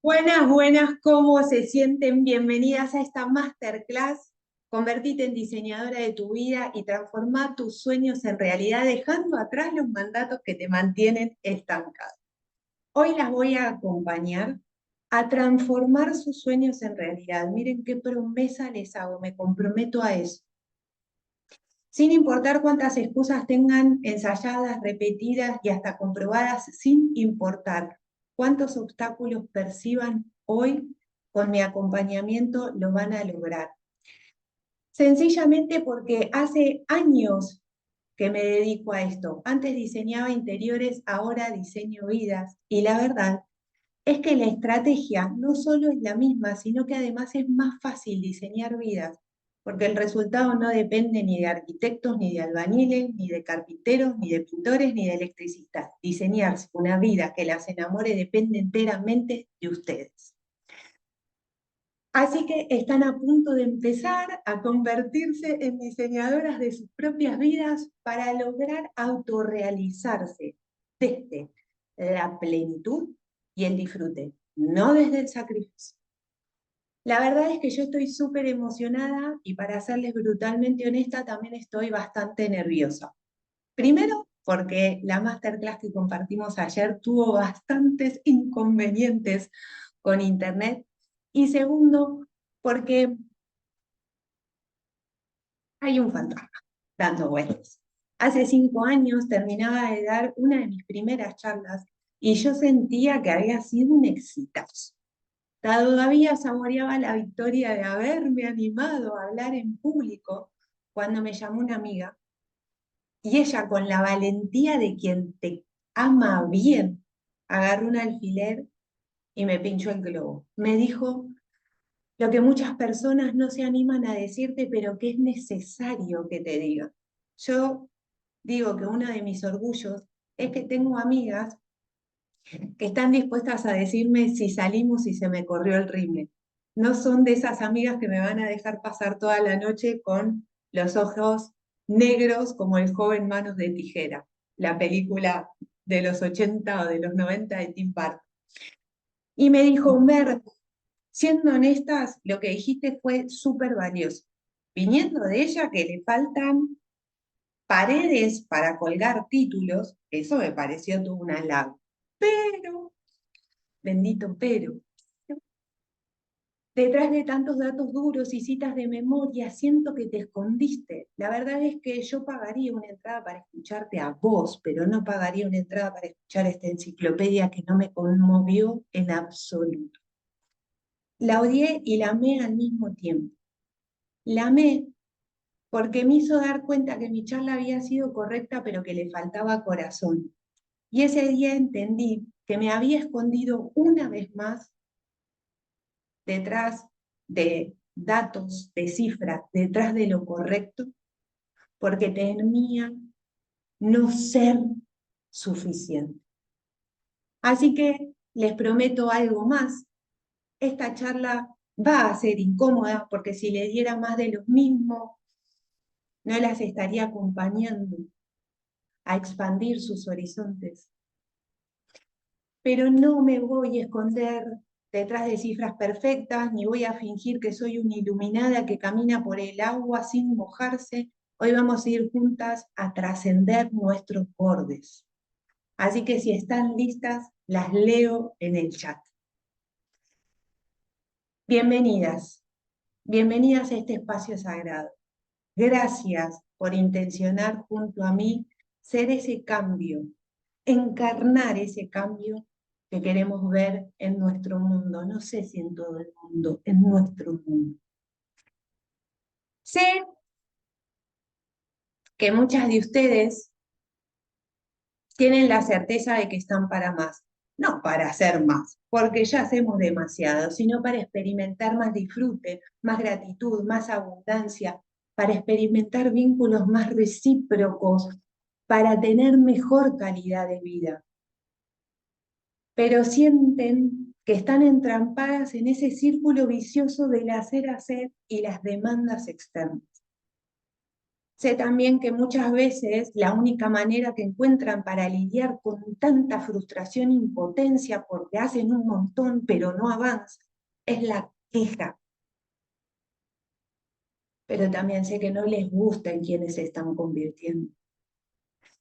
Buenas, buenas, ¿cómo se sienten? Bienvenidas a esta masterclass. Convertite en diseñadora de tu vida y transforma tus sueños en realidad, dejando atrás los mandatos que te mantienen estancado. Hoy las voy a acompañar a transformar sus sueños en realidad. Miren qué promesa les hago, me comprometo a eso. Sin importar cuántas excusas tengan ensayadas, repetidas y hasta comprobadas, sin importar cuántos obstáculos perciban hoy, con mi acompañamiento lo van a lograr. Sencillamente porque hace años que me dedico a esto. Antes diseñaba interiores, ahora diseño vidas. Y la verdad es que la estrategia no solo es la misma, sino que además es más fácil diseñar vidas, porque el resultado no depende ni de arquitectos, ni de albañiles, ni de carpinteros, ni de pintores, ni de electricistas. Diseñar una vida que las enamore depende enteramente de ustedes. Así que están a punto de empezar a convertirse en diseñadoras de sus propias vidas para lograr autorrealizarse desde la plenitud y el disfrute, no desde el sacrificio. La verdad es que yo estoy súper emocionada y para serles brutalmente honesta también estoy bastante nerviosa. Primero, porque la masterclass que compartimos ayer tuvo bastantes inconvenientes con internet. Y segundo, porque hay un fantasma dando vueltas. Hace 5 años terminaba de dar una de mis primeras charlas y yo sentía que había sido un exitazo. Todavía saboreaba la victoria de haberme animado a hablar en público cuando me llamó una amiga y ella, con la valentía de quien te ama bien, agarró un alfiler y me pinchó el globo. Me dijo lo que muchas personas no se animan a decirte, pero que es necesario que te diga. Yo digo que uno de mis orgullos es que tengo amigas que están dispuestas a decirme si salimos y se me corrió el rímel. No son de esas amigas que me van a dejar pasar toda la noche con los ojos negros como el joven Manos de Tijera, la película de los 80 o de los 90 de Tim Burton. Y me dijo, Mer, siendo honestas, lo que dijiste fue súper valioso. Viniendo de ella que le faltan paredes para colgar títulos, eso me pareció todo un halago. Pero, bendito pero, detrás de tantos datos duros y citas de memoria, siento que te escondiste. La verdad es que yo pagaría una entrada para escucharte a vos, pero no pagaría una entrada para escuchar esta enciclopedia que no me conmovió en absoluto. La odié y la amé al mismo tiempo. La amé porque me hizo dar cuenta que mi charla había sido correcta, pero que le faltaba corazón. Y ese día entendí que me había escondido una vez más detrás de datos, de cifras, detrás de lo correcto, porque temía no ser suficiente. Así que les prometo algo más. Esta charla va a ser incómoda porque si le diera más de lo mismo, no las estaría acompañando a expandir sus horizontes. Pero no me voy a esconder detrás de cifras perfectas, ni voy a fingir que soy una iluminada que camina por el agua sin mojarse. Hoy vamos a ir juntas a trascender nuestros bordes. Así que si están listas, las leo en el chat. Bienvenidas, bienvenidas a este espacio sagrado. Gracias por intencionar junto a mí ser ese cambio, encarnar ese cambio que queremos ver en nuestro mundo. No sé si en todo el mundo, en nuestro mundo. Sé que muchas de ustedes tienen la certeza de que están para más. No para hacer más, porque ya hacemos demasiado, sino para experimentar más disfrute, más gratitud, más abundancia, para experimentar vínculos más recíprocos, para tener mejor calidad de vida. Pero sienten que están entrampadas en ese círculo vicioso del hacer y las demandas externas. Sé también que muchas veces la única manera que encuentran para lidiar con tanta frustración e impotencia porque hacen un montón pero no avanzan es la queja. Pero también sé que no les gusta en quienes se están convirtiendo.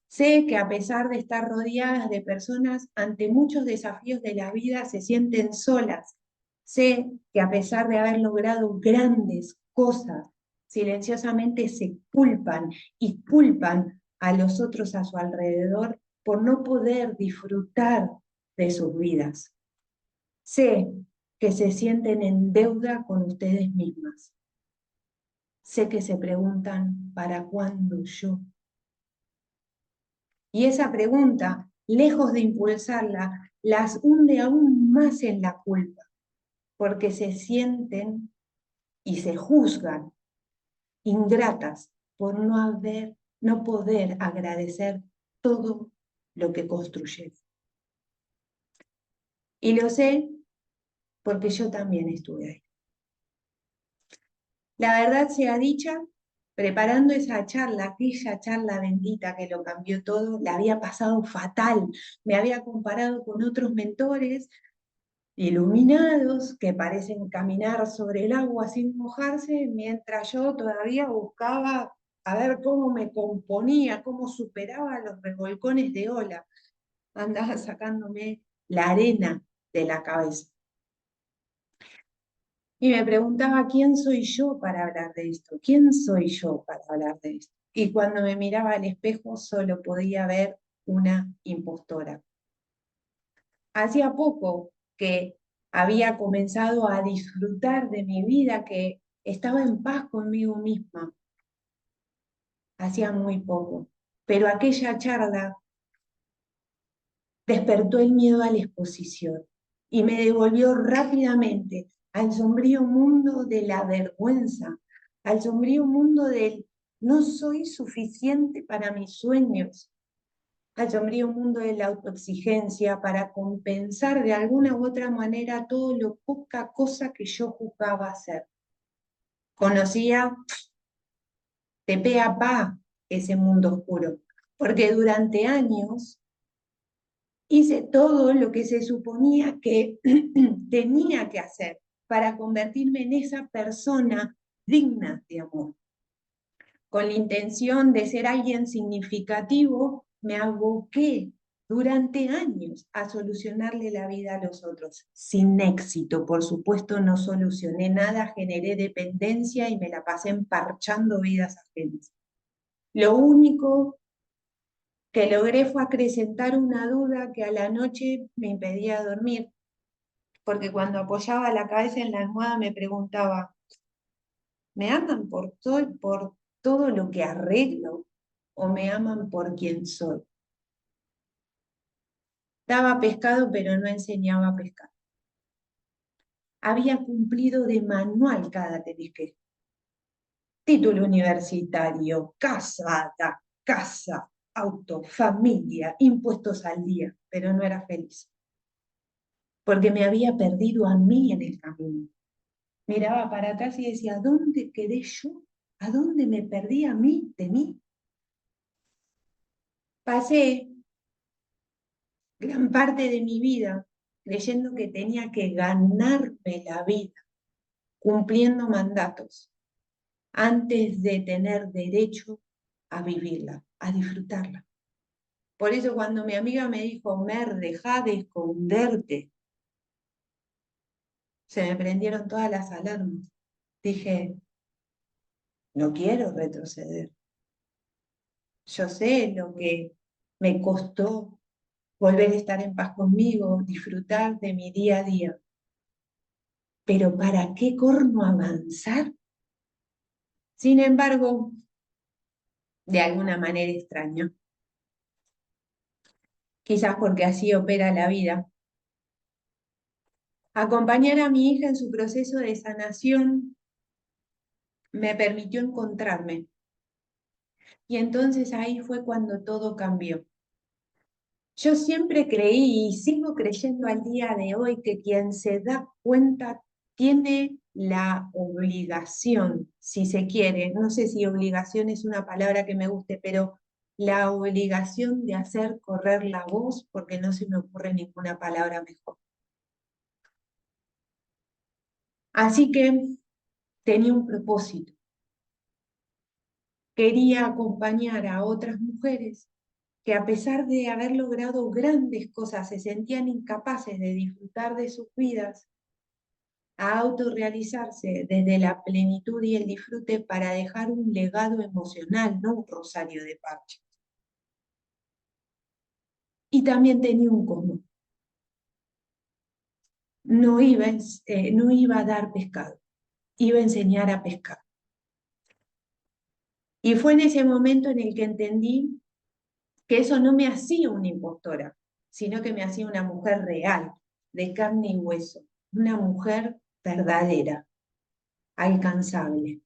Sé que a pesar de estar rodeadas de personas ante muchos desafíos de la vida se sienten solas. Sé que a pesar de haber logrado grandes cosas, silenciosamente se culpan y culpan a los otros a su alrededor por no poder disfrutar de sus vidas. Sé que se sienten en deuda con ustedes mismas. Sé que se preguntan, ¿para cuándo yo? Y esa pregunta, lejos de impulsarla, las hunde aún más en la culpa, porque se sienten y se juzgan ingratas por no poder agradecer todo lo que construyeron. Y lo sé porque yo también estuve ahí. La verdad sea dicha, preparando esa charla, aquella charla bendita que lo cambió todo, la había pasado fatal. Me había comparado con otros mentores iluminados que parecen caminar sobre el agua sin mojarse, mientras yo todavía buscaba a ver cómo me componía, cómo superaba los revolcones de ola. Andaba sacándome la arena de la cabeza. Y me preguntaba, ¿quién soy yo para hablar de esto? ¿Quién soy yo para hablar de esto? Y cuando me miraba al espejo solo podía ver una impostora. Hacía poco que había comenzado a disfrutar de mi vida, que estaba en paz conmigo misma. Hacía muy poco. Pero aquella charla despertó el miedo a la exposición y me devolvió rápidamente al sombrío mundo de la vergüenza, al sombrío mundo del no soy suficiente para mis sueños, al sombrío mundo de la autoexigencia para compensar de alguna u otra manera todo lo poca cosa que yo juzgaba hacer. Conocía de pe a pa ese mundo oscuro, porque durante años hice todo lo que se suponía que tenía que hacer para convertirme en esa persona digna de amor. Con la intención de ser alguien significativo, me aboqué durante años a solucionarle la vida a los otros. Sin éxito, por supuesto, no solucioné nada, generé dependencia y me la pasé emparchando vidas ajenas. Lo único que logré fue acrecentar una duda que a la noche me impedía dormir, porque cuando apoyaba la cabeza en la almohada me preguntaba, ¿me aman por todo lo que arreglo o me aman por quien soy? Daba pescado, pero no enseñaba a pescar. Había cumplido de manual cada tenisque. Título universitario, casa, auto, familia, impuestos al día, pero no era feliz, porque me había perdido a mí en el camino. Miraba para atrás y decía, ¿dónde quedé yo? ¿A dónde me perdí a mí, de mí? Pasé gran parte de mi vida creyendo que tenía que ganarme la vida, cumpliendo mandatos, antes de tener derecho a vivirla, a disfrutarla. Por eso cuando mi amiga me dijo, Mer, deja de esconderte, se me prendieron todas las alarmas. Dije, no quiero retroceder. Yo sé lo que me costó volver a estar en paz conmigo, disfrutar de mi día a día. Pero ¿para qué corno avanzar? Sin embargo, de alguna manera extraño, quizás porque así opera la vida, acompañar a mi hija en su proceso de sanación me permitió encontrarme. Y entonces ahí fue cuando todo cambió. Yo siempre creí y sigo creyendo al día de hoy que quien se da cuenta tiene la obligación, si se quiere, no sé si obligación es una palabra que me guste, pero la obligación de hacer correr la voz, porque no se me ocurre ninguna palabra mejor. Así que tenía un propósito. Quería acompañar a otras mujeres que a pesar de haber logrado grandes cosas, se sentían incapaces de disfrutar de sus vidas, a autorrealizarse desde la plenitud y el disfrute para dejar un legado emocional, no un rosario de parches. Y también tenía un cómo. No iba a dar pescado, iba a enseñar a pescar. Y fue en ese momento en el que entendí que eso no me hacía una impostora, sino que me hacía una mujer real, de carne y hueso, una mujer verdadera, alcanzable.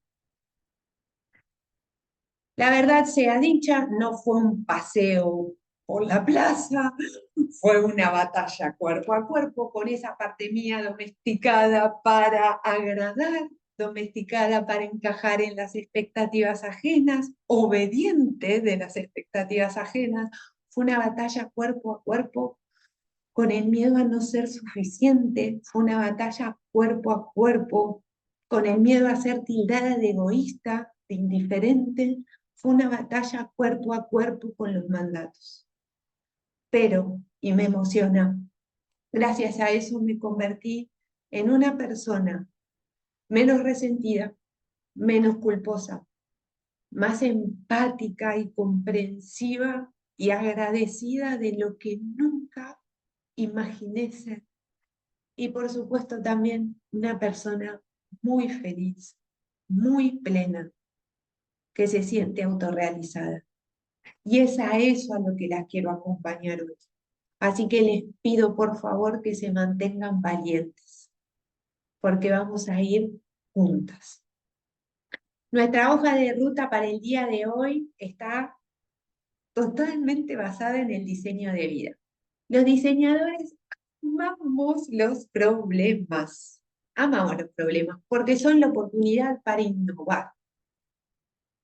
La verdad sea dicha, no fue un paseo por la plaza, fue una batalla cuerpo a cuerpo con esa parte mía domesticada para agradar, domesticada para encajar en las expectativas ajenas, obediente de las expectativas ajenas. Fue una batalla cuerpo a cuerpo con el miedo a no ser suficiente, fue una batalla cuerpo a cuerpo, con el miedo a ser tildada de egoísta, de indiferente, fue una batalla cuerpo a cuerpo con los mandatos. Pero, y me emociona, gracias a eso me convertí en una persona menos resentida, menos culposa, más empática y comprensiva y agradecida de lo que nunca imaginé ser. Y por supuesto también una persona muy feliz, muy plena, que se siente autorrealizada. Y es a eso a lo que las quiero acompañar hoy. Así que les pido por favor que se mantengan valientes, porque vamos a ir juntas. Nuestra hoja de ruta para el día de hoy está totalmente basada en el diseño de vida. Los diseñadores amamos los problemas. Amamos los problemas porque son la oportunidad para innovar.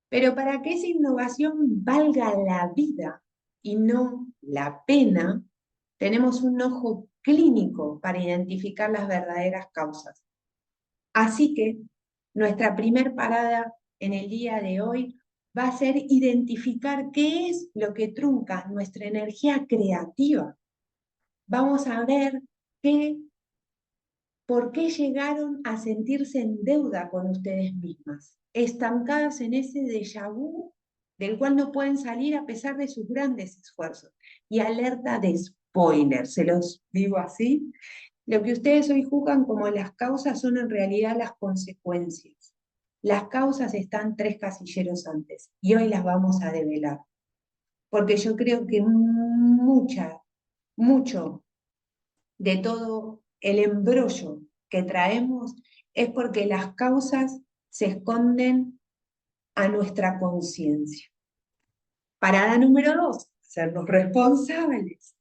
Pero para que esa innovación valga la vida y no la pena, tenemos un ojo clínico para identificar las verdaderas causas. Así que nuestra primer parada en el día de hoy va a ser identificar qué es lo que trunca nuestra energía creativa. Vamos a ver por qué llegaron a sentirse en deuda con ustedes mismas, estancadas en ese déjà vu del cual no pueden salir a pesar de sus grandes esfuerzos. Y alerta de spoiler, se los digo así, lo que ustedes hoy juzgan como las causas son en realidad las consecuencias. Las causas están 3 casilleros antes y hoy las vamos a develar. Porque yo creo que mucho de todo el embrollo que traemos es porque las causas se esconden a nuestra conciencia. Parada número 2, sernos responsables.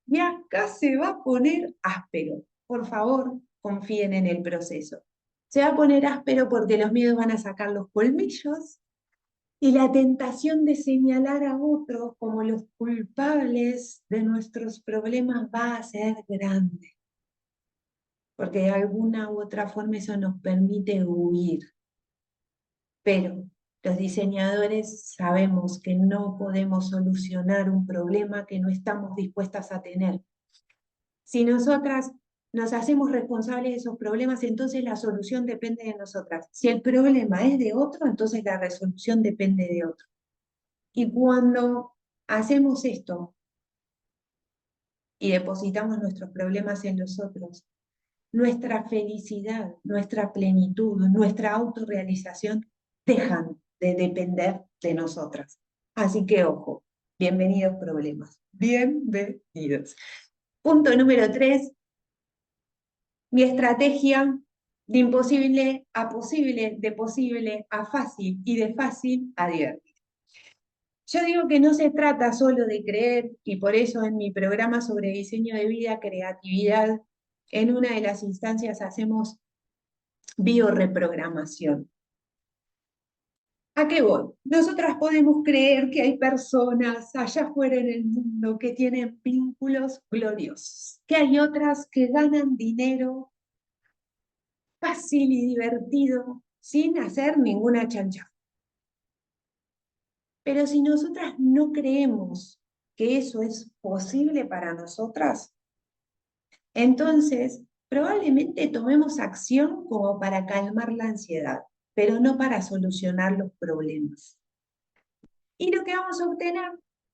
Y acá se va a poner áspero. Por favor, confíen en el proceso. Se va a poner áspero porque los miedos van a sacar los colmillos y la tentación de señalar a otros como los culpables de nuestros problemas va a ser grande. Porque de alguna u otra forma eso nos permite huir. Pero los diseñadores sabemos que no podemos solucionar un problema que no estamos dispuestas a tener. Si nosotras nos hacemos responsables de esos problemas, entonces la solución depende de nosotras. Si el problema es de otro, entonces la resolución depende de otro. Y cuando hacemos esto y depositamos nuestros problemas en los otros, nuestra felicidad, nuestra plenitud, nuestra autorrealización dejan de depender de nosotras. Así que ojo, bienvenidos problemas, bienvenidos. Punto número 3, mi estrategia de imposible a posible, de posible a fácil y de fácil a divertido. Yo digo que no se trata solo de creer, y por eso en mi programa sobre diseño de vida, creatividad, en una de las instancias hacemos bioreprogramación. ¿A qué voy? Nosotras podemos creer que hay personas allá afuera en el mundo que tienen vínculos gloriosos, que hay otras que ganan dinero fácil y divertido sin hacer ninguna chancha. Pero si nosotras no creemos que eso es posible para nosotras, entonces probablemente tomemos acción como para calmar la ansiedad, pero no para solucionar los problemas. Y lo que vamos a obtener,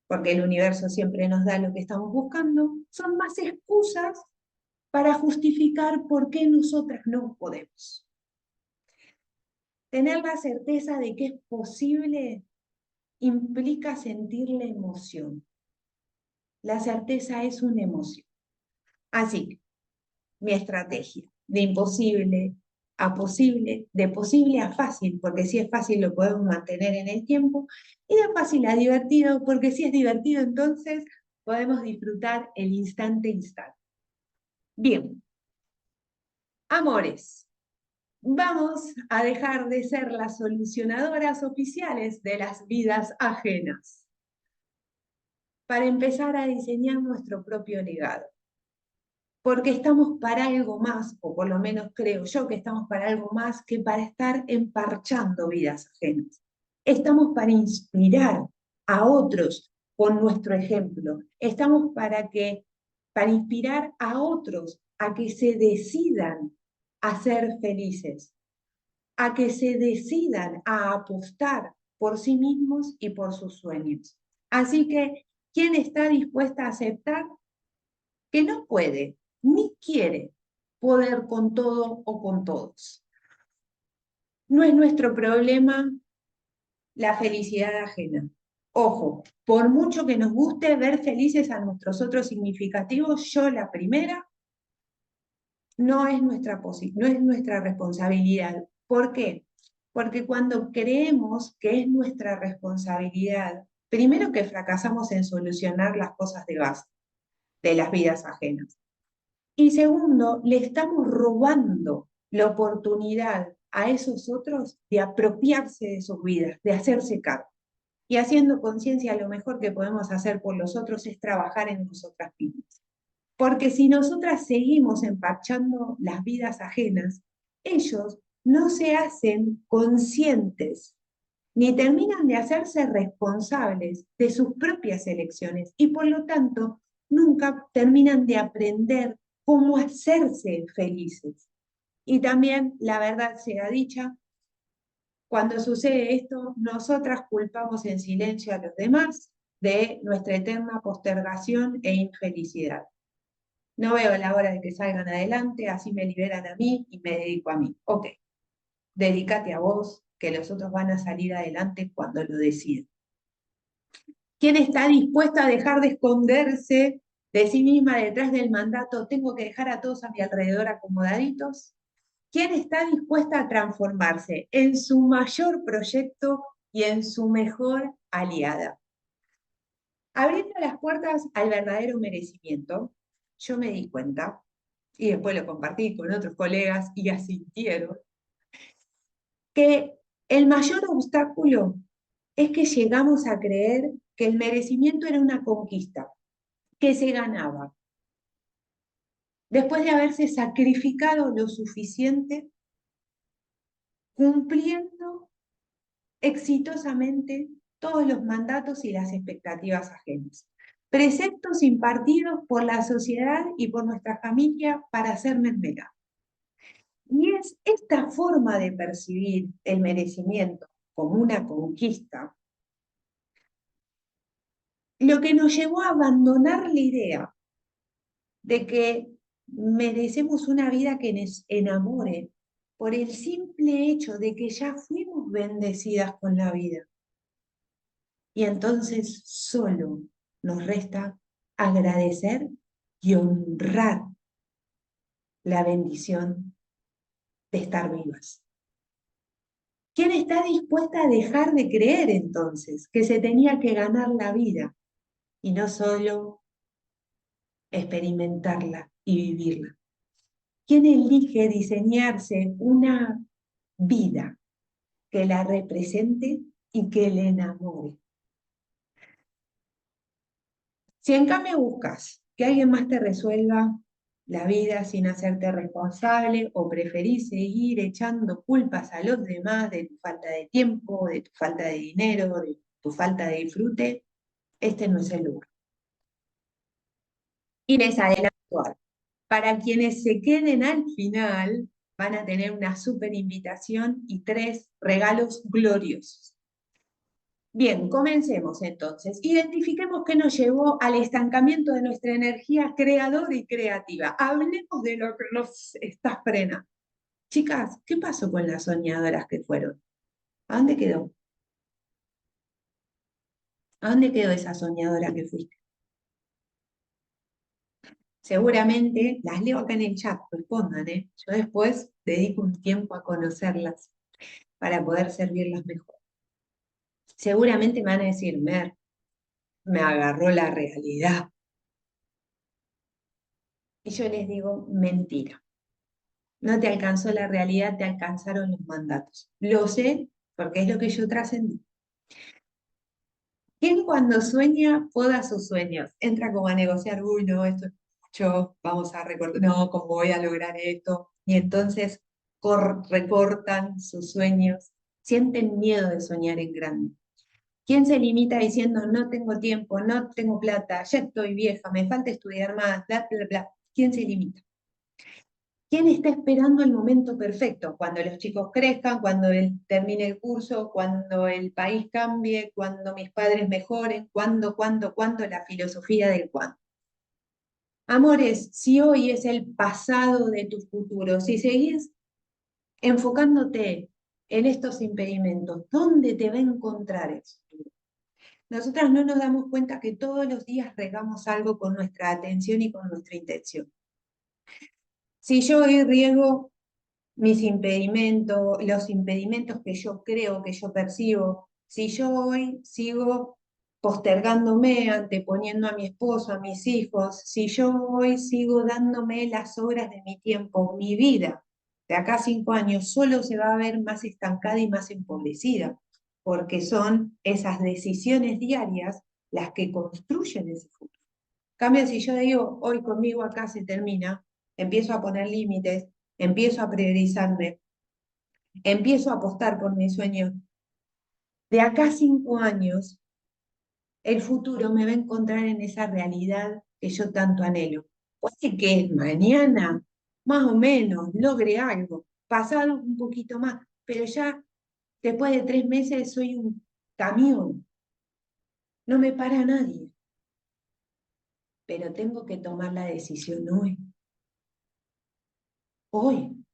porque el universo siempre nos da lo que estamos buscando, son más excusas para justificar por qué nosotras no podemos. Tener la certeza de que es posible implica sentir la emoción. La certeza es una emoción. Así que mi estrategia de imposible a posible, de posible a fácil, porque si es fácil lo podemos mantener en el tiempo, y de fácil a divertido, porque si es divertido entonces podemos disfrutar el instante. Bien, amores, vamos a dejar de ser las solucionadoras oficiales de las vidas ajenas para empezar a diseñar nuestro propio legado. Porque estamos para algo más, o por lo menos creo yo que estamos para algo más que para estar emparchando vidas ajenas. Estamos para inspirar a otros con nuestro ejemplo. Estamos para inspirar a otros a que se decidan a ser felices, a que se decidan a apostar por sí mismos y por sus sueños. Así que, ¿quién está dispuesta a aceptar que no puede ni quiere poder con todo o con todos? No es nuestro problema la felicidad ajena. Ojo, por mucho que nos guste ver felices a nuestros otros significativos, yo la primera, no es nuestra responsabilidad. ¿Por qué? Porque cuando creemos que es nuestra responsabilidad, primero que fracasamos en solucionar las cosas de base de las vidas ajenas. Y segundo, le estamos robando la oportunidad a esos otros de apropiarse de sus vidas, de hacerse cargo. Y haciendo conciencia, lo mejor que podemos hacer por los otros es trabajar en nosotras mismas. Porque si nosotras seguimos empachando las vidas ajenas, ellos no se hacen conscientes ni terminan de hacerse responsables de sus propias elecciones y por lo tanto nunca terminan de aprender cómo hacerse felices. Y también, la verdad sea dicha, cuando sucede esto, nosotras culpamos en silencio a los demás de nuestra eterna postergación e infelicidad. No veo la hora de que salgan adelante, así me liberan a mí y me dedico a mí. Ok, dedícate a vos, que los otros van a salir adelante cuando lo decidan. ¿Quién está dispuesta a dejar de esconderse de sí misma detrás del mandato, tengo que dejar a todos a mi alrededor acomodaditos? ¿Quién está dispuesta a transformarse en su mayor proyecto y en su mejor aliada? Abriendo las puertas al verdadero merecimiento, yo me di cuenta, y después lo compartí con otros colegas y asintieron, que el mayor obstáculo es que llegamos a creer que el merecimiento era una conquista, que se ganaba después de haberse sacrificado lo suficiente, cumpliendo exitosamente todos los mandatos y las expectativas ajenas. Preceptos impartidos por la sociedad y por nuestra familia para hacer mermelada. Y es esta forma de percibir el merecimiento como una conquista lo que nos llevó a abandonar la idea de que merecemos una vida que nos enamore por el simple hecho de que ya fuimos bendecidas con la vida. Y entonces solo nos resta agradecer y honrar la bendición de estar vivas. ¿Quién está dispuesta a dejar de creer entonces que se tenía que ganar la vida y no solo experimentarla y vivirla? ¿Quién elige diseñarse una vida que la represente y que le enamore? Si en cambio buscas que alguien más te resuelva la vida sin hacerte responsable o preferís seguir echando culpas a los demás de tu falta de tiempo, de tu falta de dinero, de tu falta de disfrute, este no es el lugar. Inés, adelante. Para quienes se queden al final, van a tener una súper invitación y 3 regalos gloriosos. Bien, comencemos entonces. Identifiquemos qué nos llevó al estancamiento de nuestra energía creadora y creativa. Hablemos de lo que nos está frenando. Chicas, ¿qué pasó con las soñadoras que fueron? ¿A dónde quedó? ¿A dónde quedó esa soñadora que fuiste? Seguramente, las leo acá en el chat, respondan, ¿eh? Yo después dedico un tiempo a conocerlas para poder servirlas mejor. Seguramente me van a decir, Mer, me agarró la realidad. Y yo les digo, mentira. No te alcanzó la realidad, te alcanzaron los mandatos. Lo sé porque es lo que yo trascendí. ¿Quién cuando sueña poda sus sueños? Entra como a negociar, uy, no, esto es mucho, vamos a recortar, no, ¿cómo voy a lograr esto? Y entonces recortan sus sueños, sienten miedo de soñar en grande. ¿Quién se limita diciendo no tengo tiempo, no tengo plata, ya estoy vieja, me falta estudiar más, bla, bla, bla? ¿Quién se limita? ¿Quién está esperando el momento perfecto? Cuando los chicos crezcan, cuando él termine el curso, cuando el país cambie, cuando mis padres mejoren, cuándo, la filosofía del cuándo. Amores, si hoy es el pasado de tu futuro, si seguís enfocándote en estos impedimentos, ¿dónde te va a encontrar el futuro? Nosotras no nos damos cuenta que todos los días regamos algo con nuestra atención y con nuestra intención. Si yo hoy riego mis impedimentos, los impedimentos que yo creo, que yo percibo, si yo hoy sigo postergándome, anteponiendo a mi esposo, a mis hijos, si yo hoy sigo dándome las horas de mi tiempo, mi vida, de acá a 5 años, solo se va a ver más estancada y más empobrecida, porque son esas decisiones diarias las que construyen ese futuro. En cambio, si yo digo, hoy conmigo acá se termina, empiezo a poner límites, empiezo a priorizarme, empiezo a apostar por mis sueños, de acá a 5 años, el futuro me va a encontrar en esa realidad que yo tanto anhelo. Puede que mañana, más o menos, logre algo, pasado un poquito más, pero ya después de 3 meses soy un camión, no me para nadie, pero tengo que tomar la decisión hoy, hoy,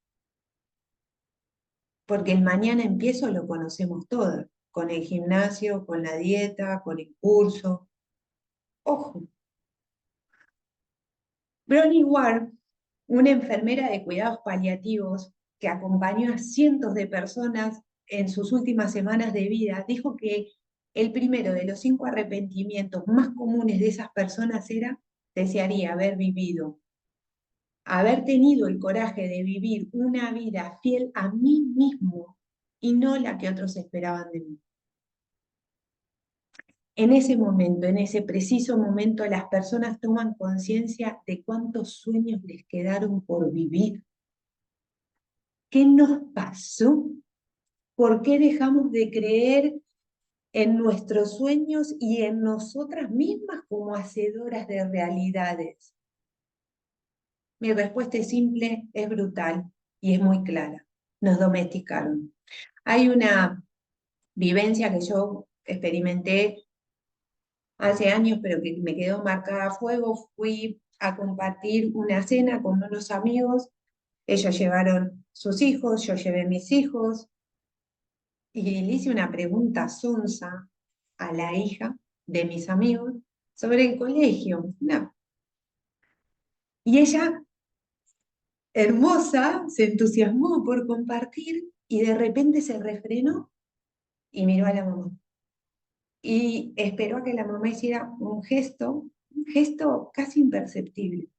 porque el mañana empiezo lo conocemos todas, con el gimnasio, con la dieta, con el curso. Ojo, Bronnie Ware, una enfermera de cuidados paliativos que acompañó a cientos de personas en sus últimas semanas de vida, dijo que el primero de los 5 arrepentimientos más comunes de esas personas era: desearía haber vivido, haber tenido el coraje de vivir una vida fiel a mí mismo y no la que otros esperaban de mí. En ese momento, en ese preciso momento, las personas toman conciencia de cuántos sueños les quedaron por vivir. ¿Qué nos pasó? ¿Por qué dejamos de creer en nuestros sueños y en nosotras mismas como hacedoras de realidades? Mi respuesta es simple, es brutal y es muy clara. Nos domesticaron. Hay una vivencia que yo experimenté hace años, pero que me quedó marcada a fuego. Fui a compartir una cena con unos amigos. Ellos llevaron sus hijos, yo llevé mis hijos, y le hice una pregunta sonsa a la hija de mis amigos sobre el colegio. No. Y ella, hermosa, se entusiasmó por compartir y de repente se refrenó y miró a la mamá. Y esperó a que la mamá hiciera un gesto casi imperceptible.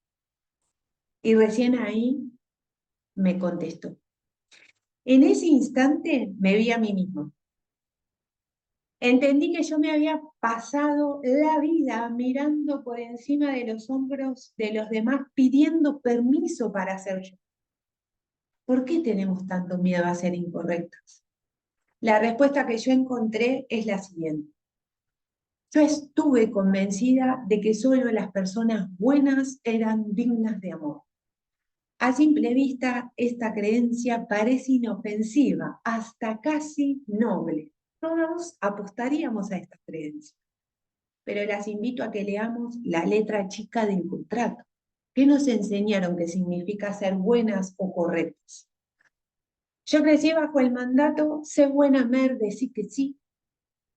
Y recién ahí me contestó. En ese instante me vi a mí mismo. Entendí que yo me había pasado la vida mirando por encima de los hombros de los demás, pidiendo permiso para ser yo. ¿Por qué tenemos tanto miedo a ser incorrectas? La respuesta que yo encontré es la siguiente. Yo estuve convencida de que solo las personas buenas eran dignas de amor. A simple vista, esta creencia parece inofensiva, hasta casi noble. Todos apostaríamos a esta creencia, pero las invito a que leamos la letra chica del contrato. ¿Qué nos enseñaron que significa ser buenas o correctas? Yo crecí bajo el mandato, sé buena mer, decí que sí,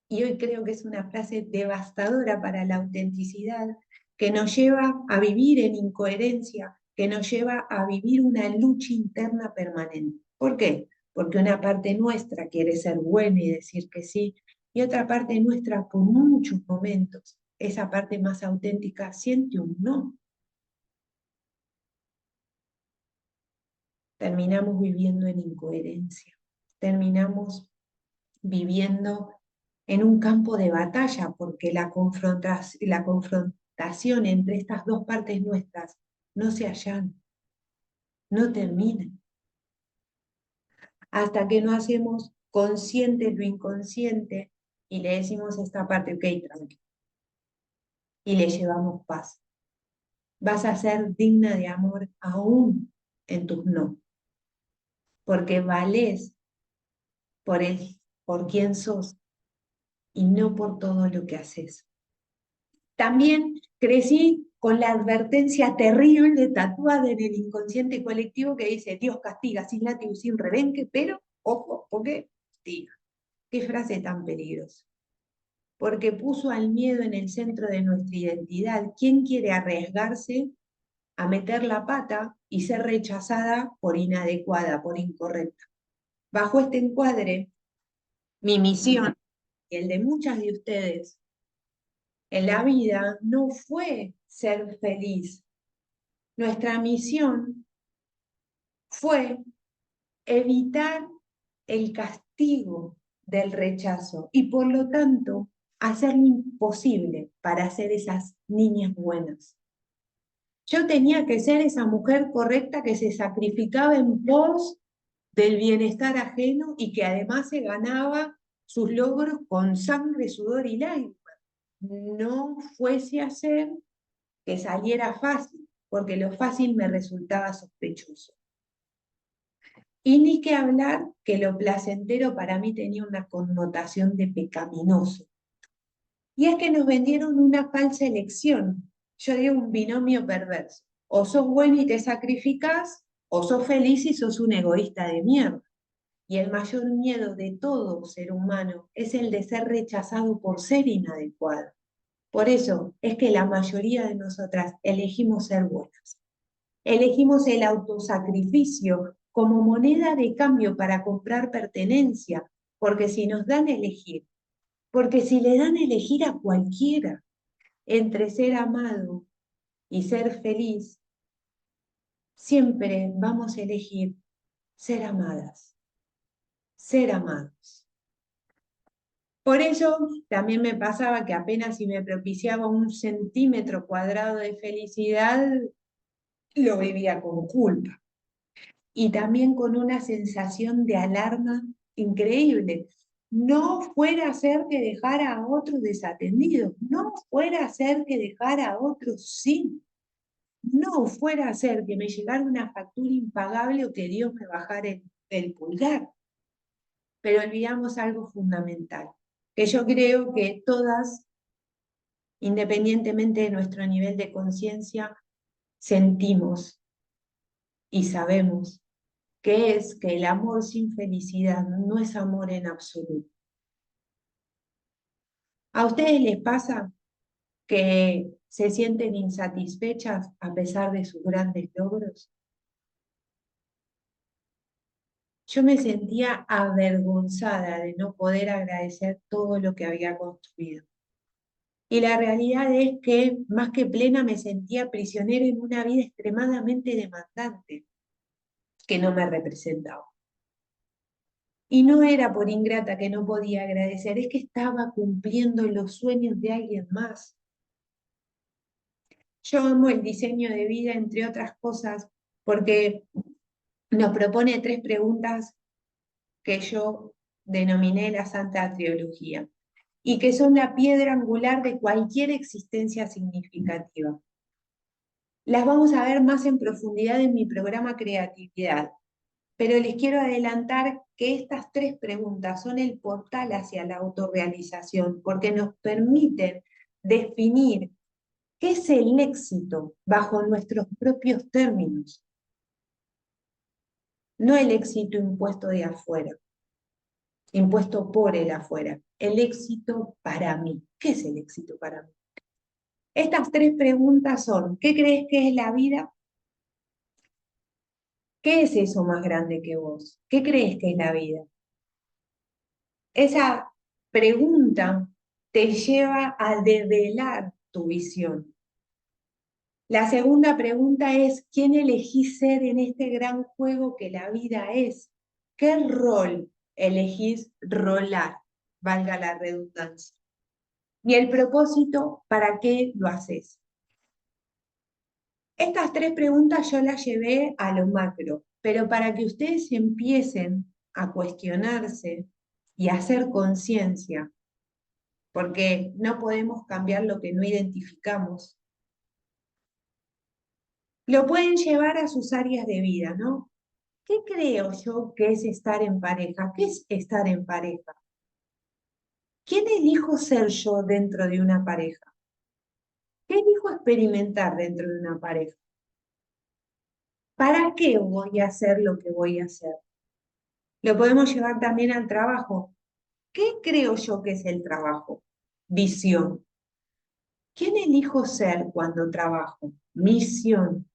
y hoy creo que es una frase devastadora para la autenticidad, que nos lleva a vivir en incoherencia, que nos lleva a vivir una lucha interna permanente. ¿Por qué? Porque una parte nuestra quiere ser buena y decir que sí, y otra parte nuestra, por muchos momentos, esa parte más auténtica siente un no. Terminamos viviendo en incoherencia, terminamos viviendo en un campo de batalla, porque la confrontación entre estas dos partes nuestras no se allana, no termina, hasta que no hacemos consciente lo inconsciente y le decimos a esta parte, ok, tranquilo, y le llevamos paz. Vas a ser digna de amor aún en tus no, porque valés por quién sos y no por todo lo que haces. También crecí con la advertencia terrible tatuada en el inconsciente colectivo que dice: Dios castiga sin látigo y sin rebenque, pero, ojo, porque castiga. Qué frase tan peligrosa. Porque puso al miedo en el centro de nuestra identidad. ¿Quién quiere arriesgarse a meter la pata y ser rechazada por inadecuada, por incorrecta? Bajo este encuadre, mi misión y el de muchas de ustedes en la vida no fue ser feliz. Nuestra misión fue evitar el castigo del rechazo y por lo tanto hacer lo imposible para ser esas niñas buenas. Yo tenía que ser esa mujer correcta que se sacrificaba en pos del bienestar ajeno y que además se ganaba sus logros con sangre, sudor y lágrimas. No fuese a ser que saliera fácil, porque lo fácil me resultaba sospechoso. Y ni que hablar que lo placentero para mí tenía una connotación de pecaminoso. Y es que nos vendieron una falsa elección, yo digo un binomio perverso. O sos bueno y te sacrificás, o sos feliz y sos un egoísta de mierda. Y el mayor miedo de todo ser humano es el de ser rechazado por ser inadecuado. Por eso es que la mayoría de nosotras elegimos ser buenas. Elegimos el autosacrificio como moneda de cambio para comprar pertenencia, porque si nos dan a elegir, porque si le dan a elegir a cualquiera entre ser amado y ser feliz, siempre vamos a elegir ser amadas, ser amados. Por ello, también me pasaba que apenas si me propiciaba un centímetro cuadrado de felicidad, lo vivía con culpa. Y también con una sensación de alarma increíble. No fuera a ser que dejara a otros desatendidos, no fuera a ser que dejara a otros sin, no fuera a ser que me llegara una factura impagable o que Dios me bajara el pulgar. Pero olvidamos algo fundamental, que yo creo que todas, independientemente de nuestro nivel de conciencia, sentimos y sabemos que es que el amor sin felicidad no es amor en absoluto. ¿A ustedes les pasa que se sienten insatisfechas a pesar de sus grandes logros? Yo me sentía avergonzada de no poder agradecer todo lo que había construido. Y la realidad es que, más que plena, me sentía prisionera en una vida extremadamente demandante. que no me representaba. Y no era por ingrata que no podía agradecer, es que estaba cumpliendo los sueños de alguien más. Yo amo el diseño de vida, entre otras cosas, porque nos propone 3 preguntas que yo denominé la Santa Trilogía, y que son la piedra angular de cualquier existencia significativa. Las vamos a ver más en profundidad en mi programa Creatividad, pero les quiero adelantar que estas 3 preguntas son el portal hacia la autorrealización, porque nos permiten definir qué es el éxito bajo nuestros propios términos, no el éxito impuesto de afuera, impuesto por el afuera, el éxito para mí. ¿Qué es el éxito para mí? Estas 3 preguntas son: ¿qué crees que es la vida? ¿Qué es eso más grande que vos? ¿Qué crees que es la vida? Esa pregunta te lleva a develar tu visión. La segunda pregunta es: ¿quién elegís ser en este gran juego que la vida es? ¿Qué rol elegís rolar? Valga la redundancia. Y el propósito, ¿para qué lo haces? Estas 3 preguntas yo las llevé a lo macro, pero para que ustedes empiecen a cuestionarse y a hacer conciencia, porque no podemos cambiar lo que no identificamos, lo pueden llevar a sus áreas de vida, ¿no? ¿Qué creo yo que es estar en pareja? ¿Qué es estar en pareja? ¿Quién elijo ser yo dentro de una pareja? ¿Qué elijo experimentar dentro de una pareja? ¿Para qué voy a hacer lo que voy a hacer? Lo podemos llevar también al trabajo. ¿Qué creo yo que es el trabajo? Visión. ¿Quién elijo ser cuando trabajo? Misión.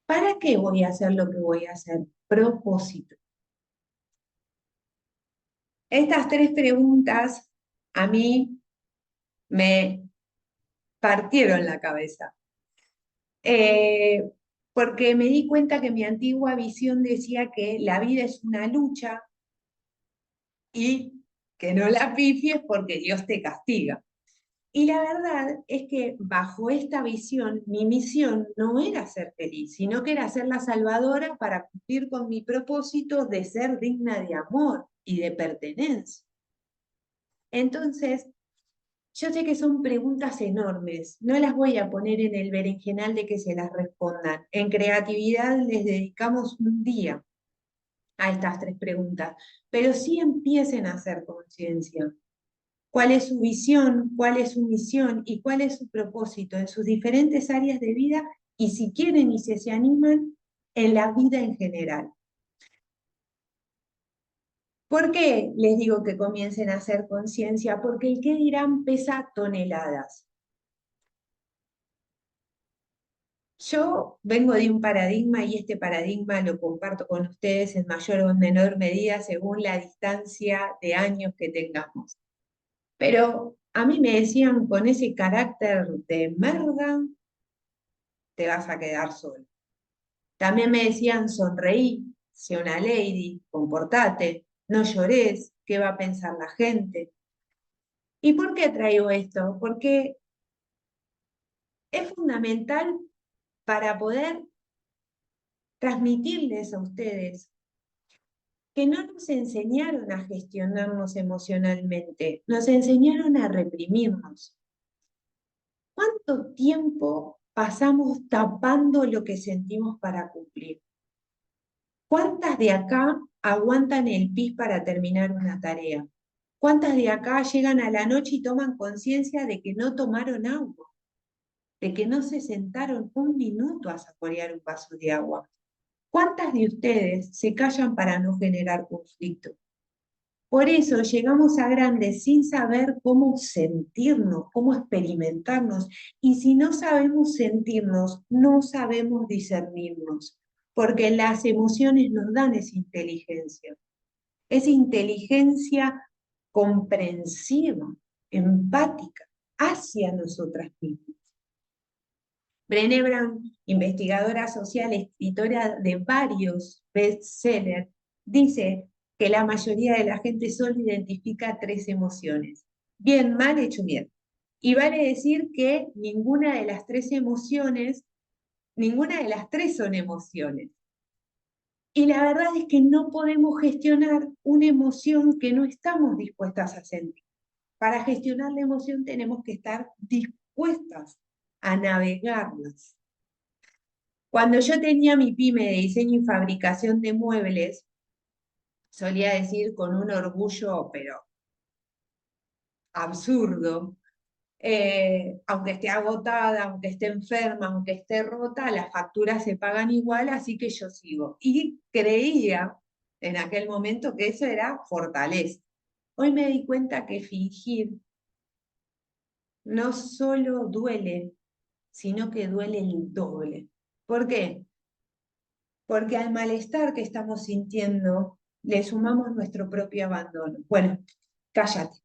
¿Para qué voy a hacer lo que voy a hacer? Propósito. Estas 3 preguntas a mí me partieron la cabeza. Porque me di cuenta que mi antigua visión decía que la vida es una lucha y que no la pifies porque Dios te castiga. Y la verdad es que bajo esta visión, mi misión no era ser feliz, sino que era ser la salvadora para cumplir con mi propósito de ser digna de amor y de pertenencia. Entonces, yo sé que son preguntas enormes, no las voy a poner en el berenjenal de que se las respondan. En creatividad les dedicamos un día a estas 3 preguntas, pero sí empiecen a hacer conciencia. ¿Cuál es su visión? ¿Cuál es su misión? ¿Y cuál es su propósito en sus diferentes áreas de vida? Y si quieren y si se animan, en la vida en general. ¿Por qué les digo que comiencen a hacer conciencia? Porque el qué dirán pesa toneladas. Yo vengo de un paradigma y este paradigma lo comparto con ustedes en mayor o menor medida según la distancia de años que tengamos. Pero a mí me decían, con ese carácter de merda, te vas a quedar solo. También me decían, sonreí, sé una lady, comportate, no llores, ¿qué va a pensar la gente? ¿Y por qué traigo esto? Porque es fundamental para poder transmitirles a ustedes que no nos enseñaron a gestionarnos emocionalmente, nos enseñaron a reprimirnos. ¿Cuánto tiempo pasamos tapando lo que sentimos para cumplir? ¿Cuántas de acá aguantan el pis para terminar una tarea? ¿Cuántas de acá llegan a la noche y toman conciencia de que no tomaron agua? De que no se sentaron un minuto a saborear un vaso de agua. ¿Cuántas de ustedes se callan para no generar conflicto? Por eso llegamos a grandes sin saber cómo sentirnos, cómo experimentarnos. Y si no sabemos sentirnos, no sabemos discernirnos, porque las emociones nos dan esa inteligencia comprensiva, empática, hacia nosotras mismas. Brené Brown, investigadora social, escritora de varios bestsellers, dice que la mayoría de la gente solo identifica tres emociones: bien, mal, hecho bien. Y vale decir que ninguna de las tres emociones, ninguna de las tres son emociones. Y la verdad es que no podemos gestionar una emoción que no estamos dispuestas a sentir. Para gestionar la emoción tenemos que estar dispuestas a navegarlas. Cuando yo tenía mi pyme de diseño y fabricación de muebles, solía decir con un orgullo, pero absurdo, aunque esté agotada, aunque esté enferma, aunque esté rota, las facturas se pagan igual, así que yo sigo. Y creía en aquel momento que eso era fortaleza. Hoy me di cuenta que fingir no solo duele, sino que duele el doble. ¿Por qué? Porque al malestar que estamos sintiendo le sumamos nuestro propio abandono. Bueno, cállate,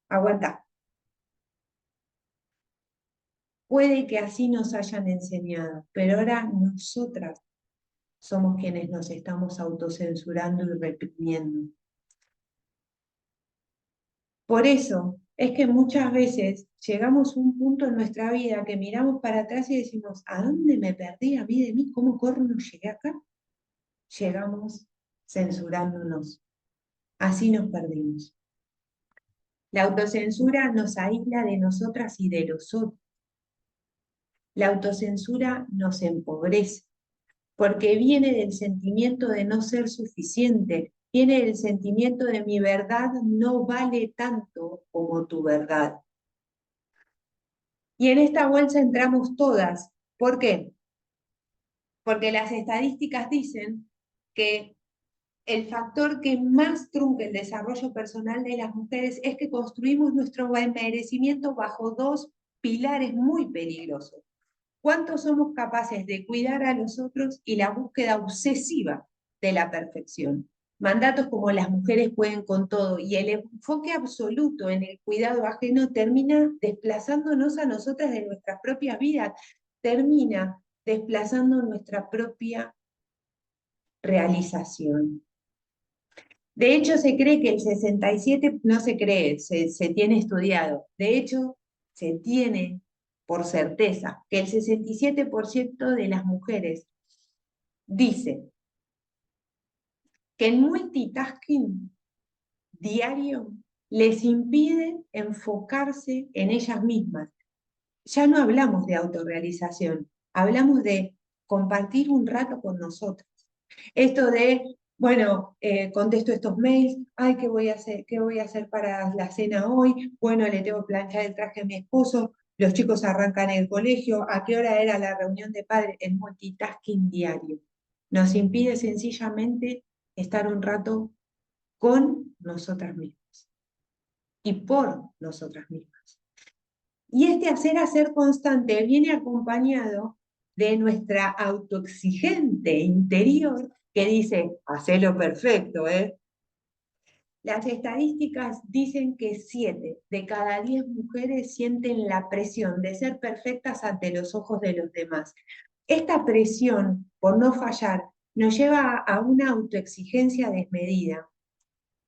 aguanta. Puede que así nos hayan enseñado, pero ahora nosotras somos quienes nos estamos autocensurando y reprimiendo. Por eso es que muchas veces llegamos a un punto en nuestra vida que miramos para atrás y decimos, ¿a dónde me perdí a mí de mí? ¿Cómo corno llegué acá? Llegamos censurándonos. Así nos perdimos. La autocensura nos aísla de nosotras y de los otros. La autocensura nos empobrece, porque viene del sentimiento de no ser suficiente, viene del sentimiento de mi verdad no vale tanto como tu verdad. Y en esta bolsa entramos todas. ¿Por qué? Porque las estadísticas dicen que el factor que más trunca el desarrollo personal de las mujeres es que construimos nuestro merecimiento bajo dos pilares muy peligrosos. ¿Cuánto somos capaces de cuidar a los otros y la búsqueda obsesiva de la perfección? Mandatos como las mujeres pueden con todo y el enfoque absoluto en el cuidado ajeno termina desplazándonos a nosotras de nuestras propias vidas, termina desplazando nuestra propia realización. De hecho, se cree que el 67, no se cree, se tiene estudiado. De hecho, se tiene por certeza que el 67% de las mujeres dice que el multitasking diario les impide enfocarse en ellas mismas. Ya no hablamos de autorrealización, hablamos de compartir un rato con nosotros. Esto de, bueno, contesto estos mails, ay, ¿qué voy a hacer para la cena hoy? Bueno, le tengo que planchar el traje a mi esposo, los chicos arrancan el colegio, ¿a qué hora era la reunión de padres? El multitasking diario. Nos impide sencillamente estar un rato con nosotras mismas y por nosotras mismas. Y este hacer constante viene acompañado de nuestra autoexigente interior que dice, hacelo perfecto, ¿eh? Las estadísticas dicen que 7 de cada 10 mujeres sienten la presión de ser perfectas ante los ojos de los demás. Esta presión por no fallar nos lleva a una autoexigencia desmedida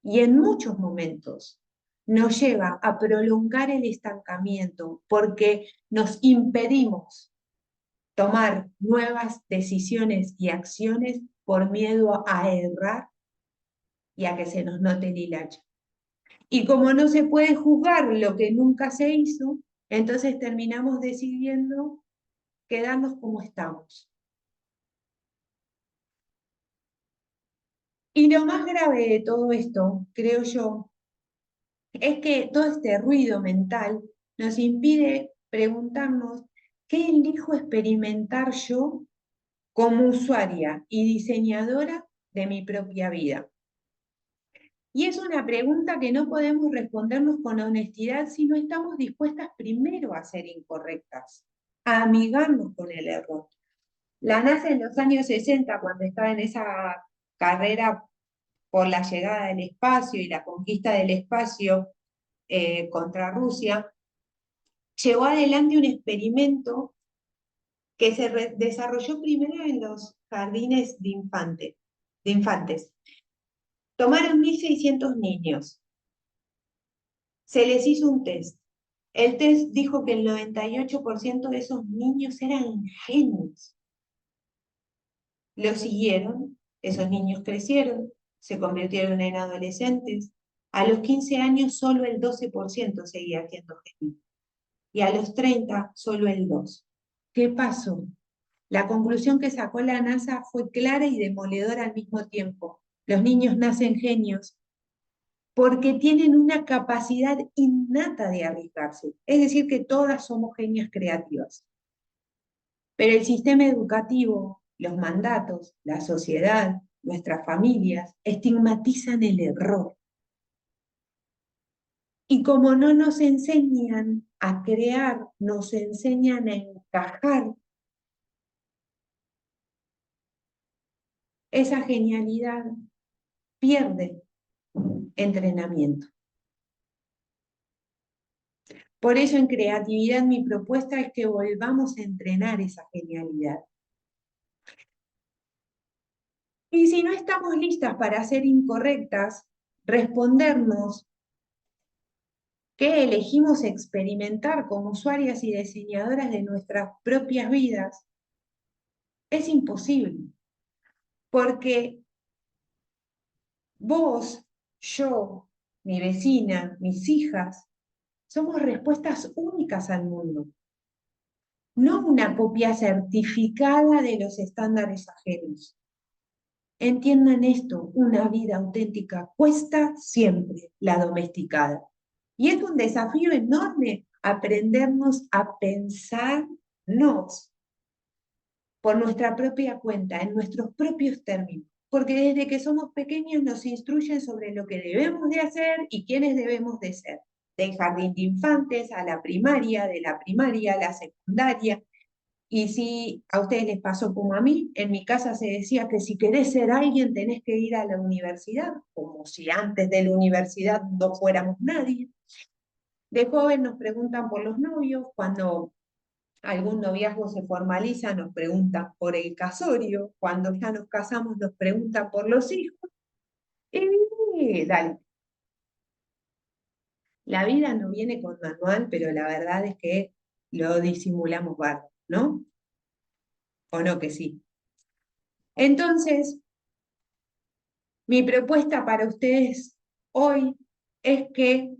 y en muchos momentos nos lleva a prolongar el estancamiento porque nos impedimos tomar nuevas decisiones y acciones por miedo a errar y a que se nos note el hilacho. Y como no se puede juzgar lo que nunca se hizo, entonces terminamos decidiendo quedarnos como estamos. Y lo más grave de todo esto, creo yo, es que todo este ruido mental nos impide preguntarnos qué elijo experimentar yo como usuaria y diseñadora de mi propia vida. Y es una pregunta que no podemos respondernos con honestidad si no estamos dispuestas primero a ser incorrectas, a amigarnos con el error. La NASA en los años 60, cuando estaba en esa carrera por la llegada del espacio y la conquista del espacio contra Rusia, llevó adelante un experimento que se desarrolló primero en los jardines de infantes. Tomaron 1.600 niños, se les hizo un test. El test dijo que el 98% de esos niños eran genios. Lo siguieron, esos niños crecieron, se convirtieron en adolescentes. A los 15 años solo el 12% seguía siendo genio. Y a los 30 solo el 2%. ¿Qué pasó? La conclusión que sacó la NASA fue clara y demoledora al mismo tiempo. Los niños nacen genios porque tienen una capacidad innata de arriesgarse. Es decir, que todas somos genias creativas. Pero el sistema educativo, los mandatos, la sociedad, nuestras familias, estigmatizan el error. Y como no nos enseñan a crear, nos enseñan a encajar, esa genialidad pierde entrenamiento. Por eso en creatividad mi propuesta es que volvamos a entrenar esa genialidad. Y si no estamos listas para ser incorrectas, respondernos qué elegimos experimentar como usuarias y diseñadoras de nuestras propias vidas, es imposible. Porque vos, yo, mi vecina, mis hijas, somos respuestas únicas al mundo, no una copia certificada de los estándares ajenos. Entiendan esto, una vida auténtica cuesta siempre la domesticada. Y es un desafío enorme aprendernos a pensarnos por nuestra propia cuenta, en nuestros propios términos. Porque desde que somos pequeños nos instruyen sobre lo que debemos de hacer y quiénes debemos de ser. Del jardín de infantes a la primaria, de la primaria a la secundaria. Y si a ustedes les pasó como a mí, en mi casa se decía que si querés ser alguien tenés que ir a la universidad, como si antes de la universidad no fuéramos nadie. De joven nos preguntan por los novios, cuando algún noviazgo se formaliza nos preguntan por el casorio, cuando ya nos casamos nos preguntan por los hijos. Y dale, la vida no viene con manual, pero la verdad es que lo disimulamos bárbaro, ¿no? ¿O no que sí? Entonces, mi propuesta para ustedes hoy es que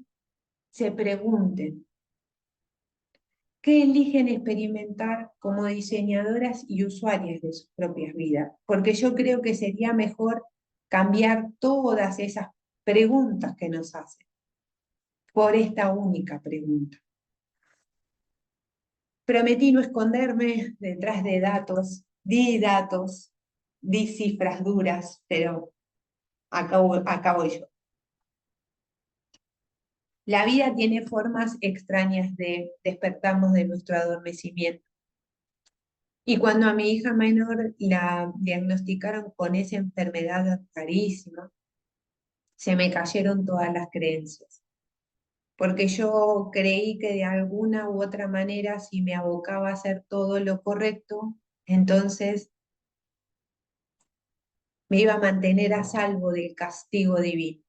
se pregunten, ¿qué eligen experimentar como diseñadoras y usuarias de sus propias vidas? Porque yo creo que sería mejor cambiar todas esas preguntas que nos hacen por esta única pregunta. Prometí no esconderme detrás de datos, di cifras duras, pero acabo yo. La vida tiene formas extrañas de despertarnos de nuestro adormecimiento. Y cuando a mi hija menor la diagnosticaron con esa enfermedad rarísima, se me cayeron todas las creencias. Porque yo creí que de alguna u otra manera, si me abocaba a hacer todo lo correcto, entonces me iba a mantener a salvo del castigo divino.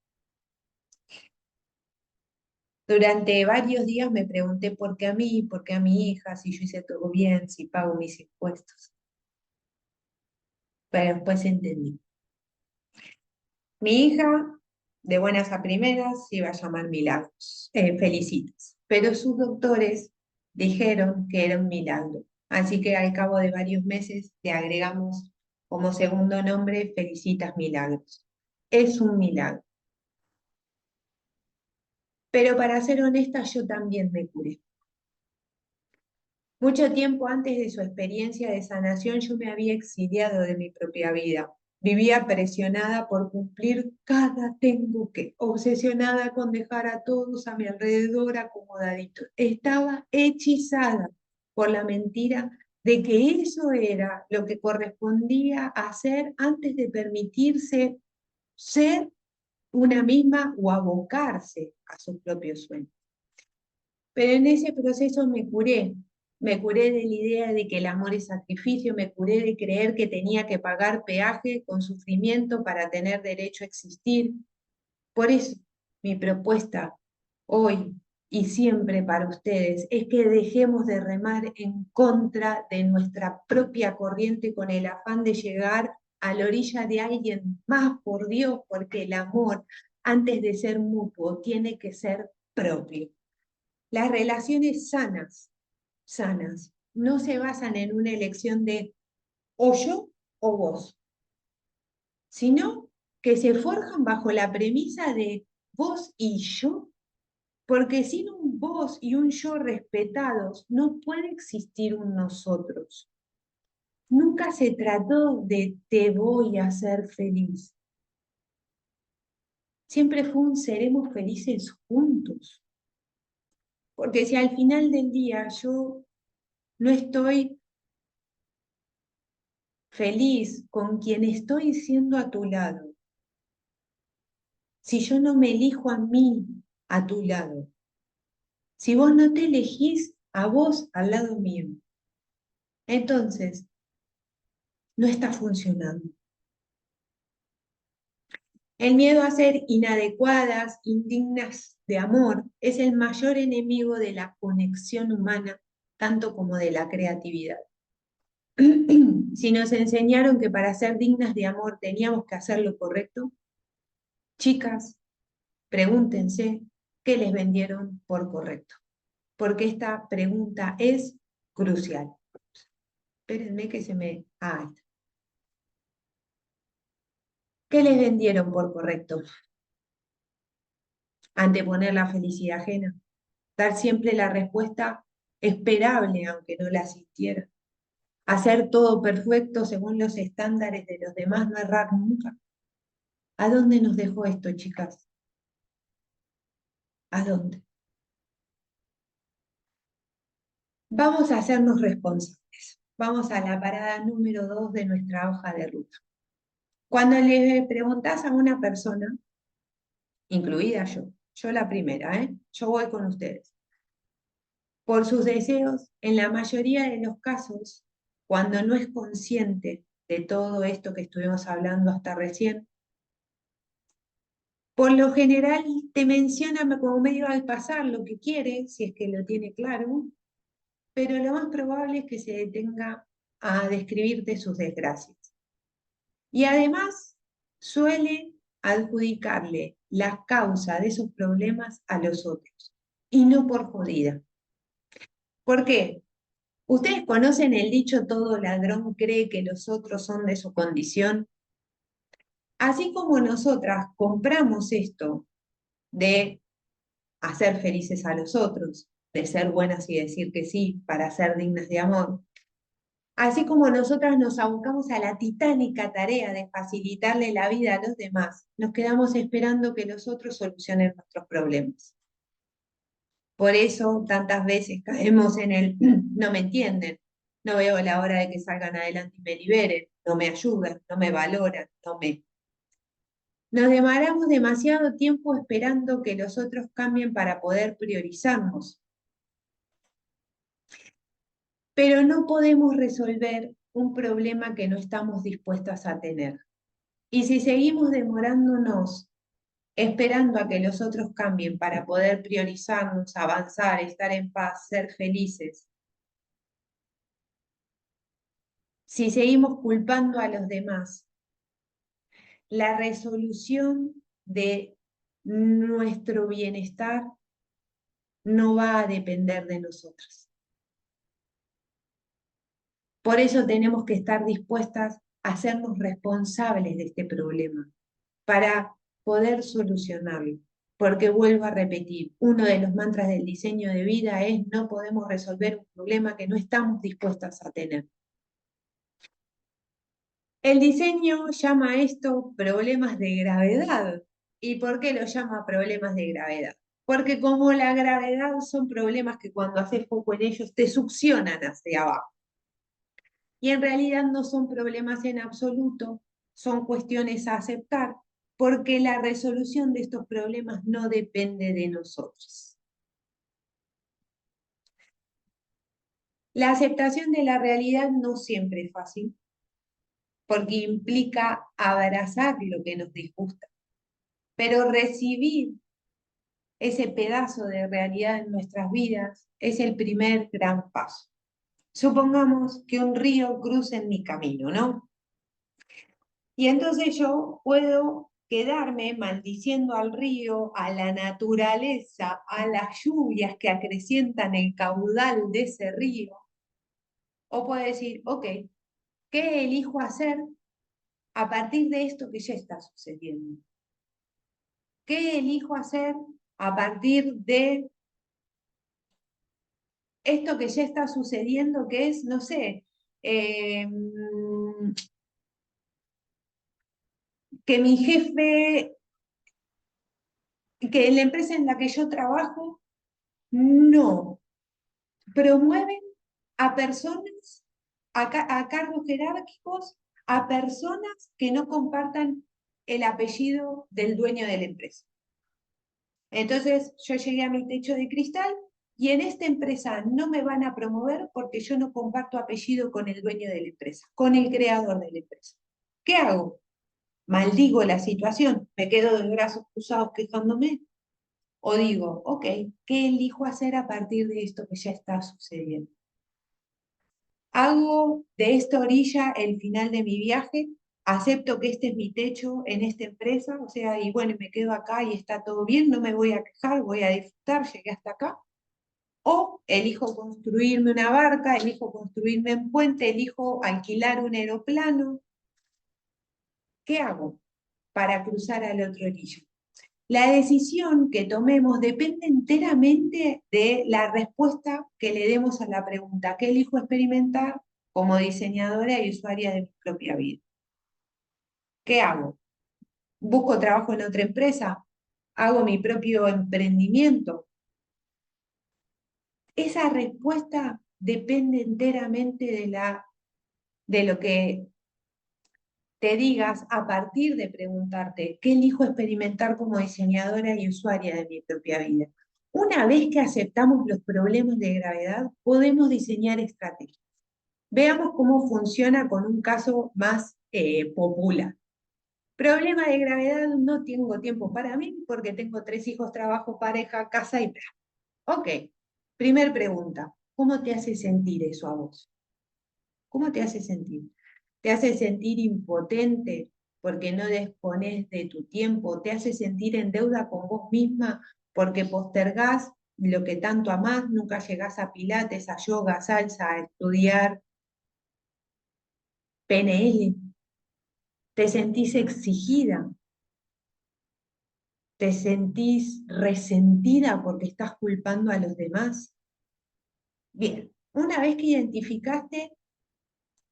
Durante varios días me pregunté por qué a mí, por qué a mi hija, si yo hice todo bien, si pago mis impuestos. Pero después entendí. Mi hija, de buenas a primeras, se iba a llamar Milagros, Felicitas. Pero sus doctores dijeron que era un milagro. Así que al cabo de varios meses le agregamos como segundo nombre Felicitas Milagros. Es un milagro. Pero para ser honesta, yo también me curé. Mucho tiempo antes de su experiencia de sanación, yo me había exiliado de mi propia vida. Vivía presionada por cumplir cada tengo que, obsesionada con dejar a todos a mi alrededor acomodaditos. Estaba hechizada por la mentira de que eso era lo que correspondía hacer antes de permitirse ser una misma o abocarse a sus propios sueños. Pero en ese proceso me curé de la idea de que el amor es sacrificio, me curé de creer que tenía que pagar peaje con sufrimiento para tener derecho a existir. Por eso, mi propuesta hoy y siempre para ustedes es que dejemos de remar en contra de nuestra propia corriente con el afán de llegar a la orilla de alguien más, por Dios, porque el amor, antes de ser mutuo, tiene que ser propio. Las relaciones sanas, no se basan en una elección de o yo o vos, sino que se forjan bajo la premisa de vos y yo, porque sin un vos y un yo respetados no puede existir un nosotros. Nunca se trató de te voy a hacer feliz. Siempre fue un seremos felices juntos. Porque si al final del día yo no estoy feliz con quien estoy siendo a tu lado, si yo no me elijo a mí a tu lado, si vos no te elegís a vos al lado mío, entonces no está funcionando. El miedo a ser inadecuadas, indignas de amor, es el mayor enemigo de la conexión humana, tanto como de la creatividad. Si nos enseñaron que para ser dignas de amor teníamos que hacer lo correcto, chicas, pregúntense qué les vendieron por correcto, porque esta pregunta es crucial. Espérenme que se me... Ah, está. ¿Qué les vendieron por correcto? Anteponer la felicidad ajena, dar siempre la respuesta esperable aunque no la sintiera, hacer todo perfecto según los estándares de los demás, no errar nunca. ¿A dónde nos dejó esto, chicas? ¿A dónde? Vamos a hacernos responsables. Vamos a la parada número 2 de nuestra hoja de ruta. Cuando le preguntás a una persona, incluida yo la primera, yo voy con ustedes, por sus deseos, en la mayoría de los casos, cuando no es consciente de todo esto que estuvimos hablando hasta recién, por lo general te menciona como medio al pasar lo que quiere, si es que lo tiene claro, pero lo más probable es que se detenga a describirte sus desgracias. Y además suele adjudicarle la causa de esos problemas a los otros, y no por jodida. ¿Por qué? ¿Ustedes conocen el dicho todo ladrón cree que los otros son de su condición? Así como nosotras compramos esto de hacer felices a los otros, de ser buenas y decir que sí para ser dignas de amor, así como nosotras nos abocamos a la titánica tarea de facilitarle la vida a los demás, nos quedamos esperando que los otros solucionen nuestros problemas. Por eso tantas veces caemos en el no me entienden, no veo la hora de que salgan adelante y me liberen, no me ayudan, no me valoran, no me... Nos demoramos demasiado tiempo esperando que los otros cambien para poder priorizarnos, pero no podemos resolver un problema que no estamos dispuestas a tener. Y si seguimos demorándonos, esperando a que los otros cambien para poder priorizarnos, avanzar, estar en paz, ser felices, si seguimos culpando a los demás, la resolución de nuestro bienestar no va a depender de nosotros. Por eso tenemos que estar dispuestas a hacernos responsables de este problema para poder solucionarlo. Porque vuelvo a repetir, uno de los mantras del diseño de vida es no podemos resolver un problema que no estamos dispuestas a tener. El diseño llama a esto problemas de gravedad. ¿Y por qué lo llama problemas de gravedad? Porque como la gravedad son problemas que cuando haces foco en ellos te succionan hacia abajo. Y en realidad no son problemas en absoluto, son cuestiones a aceptar, porque la resolución de estos problemas no depende de nosotros. La aceptación de la realidad no siempre es fácil, porque implica abrazar lo que nos disgusta, pero recibir ese pedazo de realidad en nuestras vidas es el primer gran paso. Supongamos que un río cruza en mi camino, ¿no? Y entonces yo puedo quedarme maldiciendo al río, a la naturaleza, a las lluvias que acrecientan el caudal de ese río, o puedo decir, ok, ¿qué elijo hacer a partir de esto que ya está sucediendo? ¿Qué elijo hacer a partir de esto que ya está sucediendo, que es, no sé, eh, que mi jefe, que en la empresa en la que yo trabajo, no promueven a personas, a cargos jerárquicos, a personas que no compartan el apellido del dueño de la empresa? Entonces yo llegué a mi techo de cristal y en esta empresa no me van a promover porque yo no comparto apellido con el dueño de la empresa, con el creador de la empresa. ¿Qué hago? ¿Maldigo la situación? ¿Me quedo de brazos cruzados quejándome? ¿O digo, ok, qué elijo hacer a partir de esto que ya está sucediendo? Hago de esta orilla el final de mi viaje, acepto que este es mi techo en esta empresa, o sea, y bueno, me quedo acá y está todo bien, no me voy a quejar, voy a disfrutar, llegué hasta acá. O elijo construirme una barca, elijo construirme un puente, elijo alquilar un aeroplano. ¿Qué hago para cruzar al otro orilla? La decisión que tomemos depende enteramente de la respuesta que le demos a la pregunta: ¿qué elijo experimentar como diseñadora y usuaria de mi propia vida? ¿Qué hago? ¿Busco trabajo en otra empresa? ¿Hago mi propio emprendimiento? Esa respuesta depende enteramente de lo que te digas a partir de preguntarte: ¿qué elijo experimentar como diseñadora y usuaria de mi propia vida? Una vez que aceptamos los problemas de gravedad, podemos diseñar estrategias. Veamos cómo funciona con un caso más popular. Problema de gravedad: no tengo tiempo para mí porque tengo 3 hijos, trabajo, pareja, casa y bla. Ok, primer pregunta: ¿cómo te hace sentir eso a vos? ¿Cómo te hace sentir? ¿Te hace sentir impotente porque no dispones de tu tiempo? ¿Te hace sentir en deuda con vos misma porque postergás lo que tanto amás, nunca llegás a pilates, a yoga, a salsa, a estudiar PNL? ¿Te sentís exigida? ¿Te sentís resentida porque estás culpando a los demás? Bien, una vez que identificaste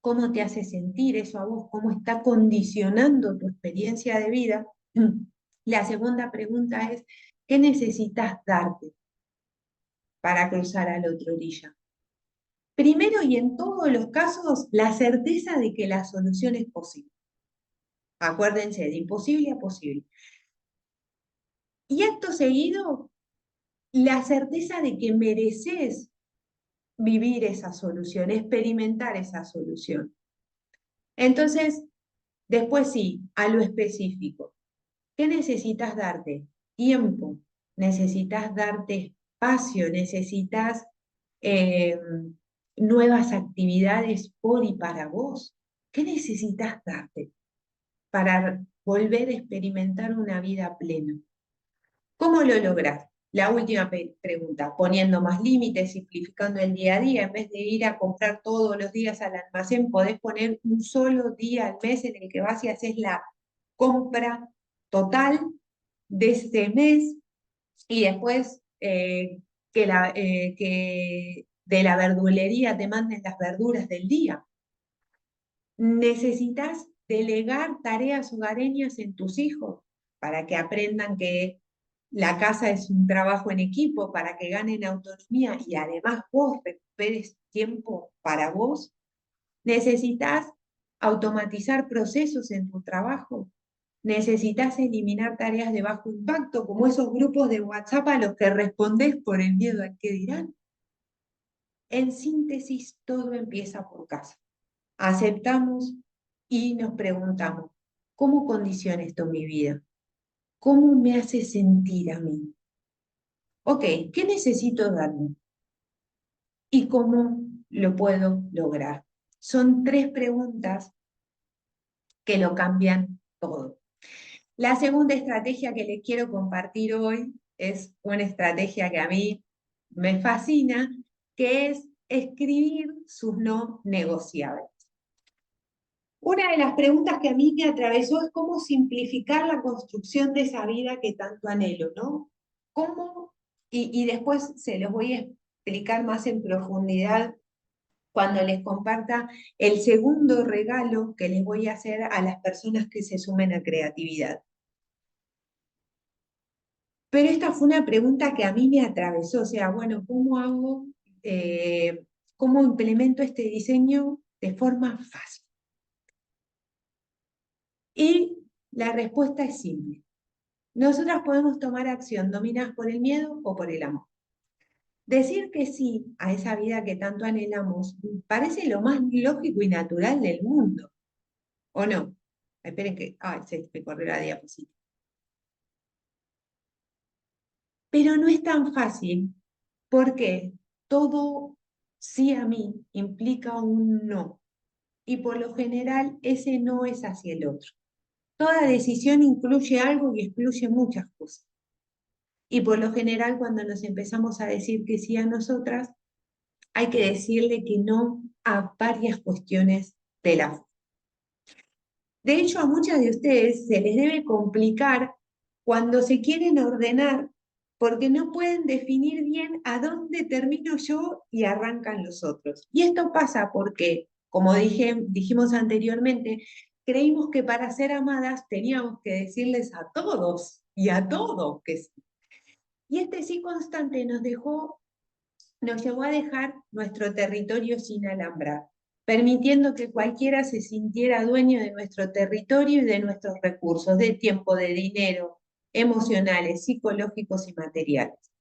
cómo te hace sentir eso a vos, cómo está condicionando tu experiencia de vida, la segunda pregunta es: ¿qué necesitas darte para cruzar al otro orilla? Primero y en todos los casos, la certeza de que la solución es posible. Acuérdense, de imposible a posible. Y acto seguido, la certeza de que mereces vivir esa solución, experimentar esa solución. Entonces, después sí, a lo específico. ¿Qué necesitas darte? Tiempo, necesitas darte espacio, necesitas eh, nuevas actividades por y para vos. ¿Qué necesitas darte para volver a experimentar una vida plena? ¿Cómo lo lográs? La última pregunta: poniendo más límites, simplificando el día a día. En vez de ir a comprar todos los días al almacén, podés poner un solo día al mes en el que vas y haces la compra total de este mes, y después que de la verdulería te manden las verduras del día. Necesitas delegar tareas hogareñas en tus hijos para que aprendan que la casa es un trabajo en equipo, para que ganen autonomía y además vos recuperes tiempo para vos. Necesitas automatizar procesos en tu trabajo. Necesitas eliminar tareas de bajo impacto, como esos grupos de WhatsApp a los que respondés por el miedo al que dirán. En síntesis, todo empieza por casa. Aceptamos y nos preguntamos, ¿cómo condiciona esto mi vida? ¿Cómo me hace sentir a mí? Ok, ¿qué necesito darme? ¿Y cómo lo puedo lograr? Son tres preguntas que lo cambian todo. La segunda estrategia que les quiero compartir hoy es una estrategia que a mí me fascina, que es escribir sus no negociables. Una de las preguntas que a mí me atravesó es cómo simplificar la construcción de esa vida que tanto anhelo, ¿no? ¿Cómo? Y después se los voy a explicar más en profundidad cuando les comparta el segundo regalo que les voy a hacer a las personas que se sumen a creatividad. Pero esta fue una pregunta que a mí me atravesó, o sea, bueno, ¿cómo hago, cómo implemento este diseño de forma fácil? Y la respuesta es simple. Nosotras podemos tomar acción dominadas por el miedo o por el amor. Decir que sí a esa vida que tanto anhelamos parece lo más lógico y natural del mundo, ¿o no? Esperen que, ay, se me corrió la diapositiva. Pero no es tan fácil porque todo sí a mí implica un no. Y por lo general ese no es hacia el otro. Toda decisión incluye algo y excluye muchas cosas. Y por lo general cuando nos empezamos a decir que sí a nosotras, hay que decirle que no a varias cuestiones de la vida. De hecho, a muchas de ustedes se les debe complicar cuando se quieren ordenar porque no pueden definir bien a dónde termino yo y arrancan los otros. Y esto pasa porque, como dijimos anteriormente, creímos que para ser amadas teníamos que decirles a todos y a todos que sí. Y este sí constante nos llevó a dejar nuestro territorio sin alambrar, permitiendo que cualquiera se sintiera dueño de nuestro territorio y de nuestros recursos, de tiempo, de dinero, emocionales, psicológicos y materiales.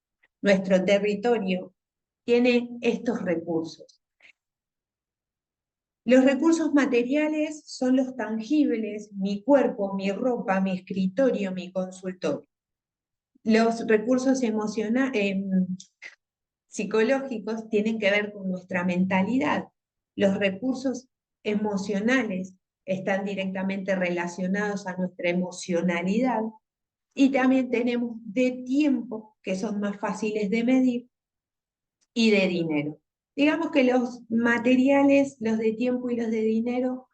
Nuestro territorio tiene estos recursos. Los recursos materiales son los tangibles, mi cuerpo, mi ropa, mi escritorio, mi consultorio. Los recursos psicológicos tienen que ver con nuestra mentalidad. Los recursos emocionales están directamente relacionados a nuestra emocionalidad y también tenemos de tiempo, que son más fáciles de medir, y de dinero. Digamos que los materiales, los de tiempo y los de dinero,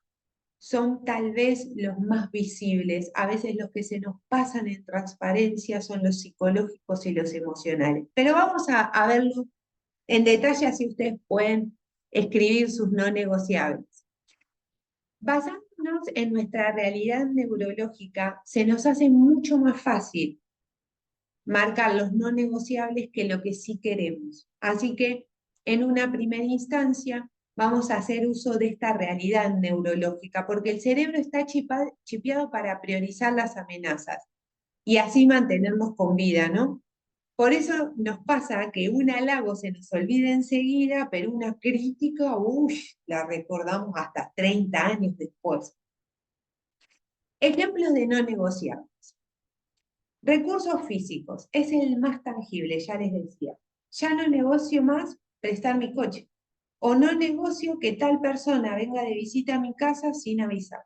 son tal vez los más visibles. A veces los que se nos pasan en transparencia son los psicológicos y los emocionales. Pero vamos a verlo en detalle, así ustedes pueden escribir sus no negociables. Basándonos en nuestra realidad neurológica, se nos hace mucho más fácil marcar los no negociables que lo que sí queremos. Así que, en una primera instancia, vamos a hacer uso de esta realidad neurológica, porque el cerebro está chipeado para priorizar las amenazas y así mantenernos con vida, ¿no? Por eso nos pasa que un halago se nos olvida enseguida, pero una crítica, uy, la recordamos hasta 30 años después. Ejemplos de no negociables. Recursos físicos, es el más tangible, ya les decía. Ya no negocio más prestar mi coche. O no negocio que tal persona venga de visita a mi casa sin avisar.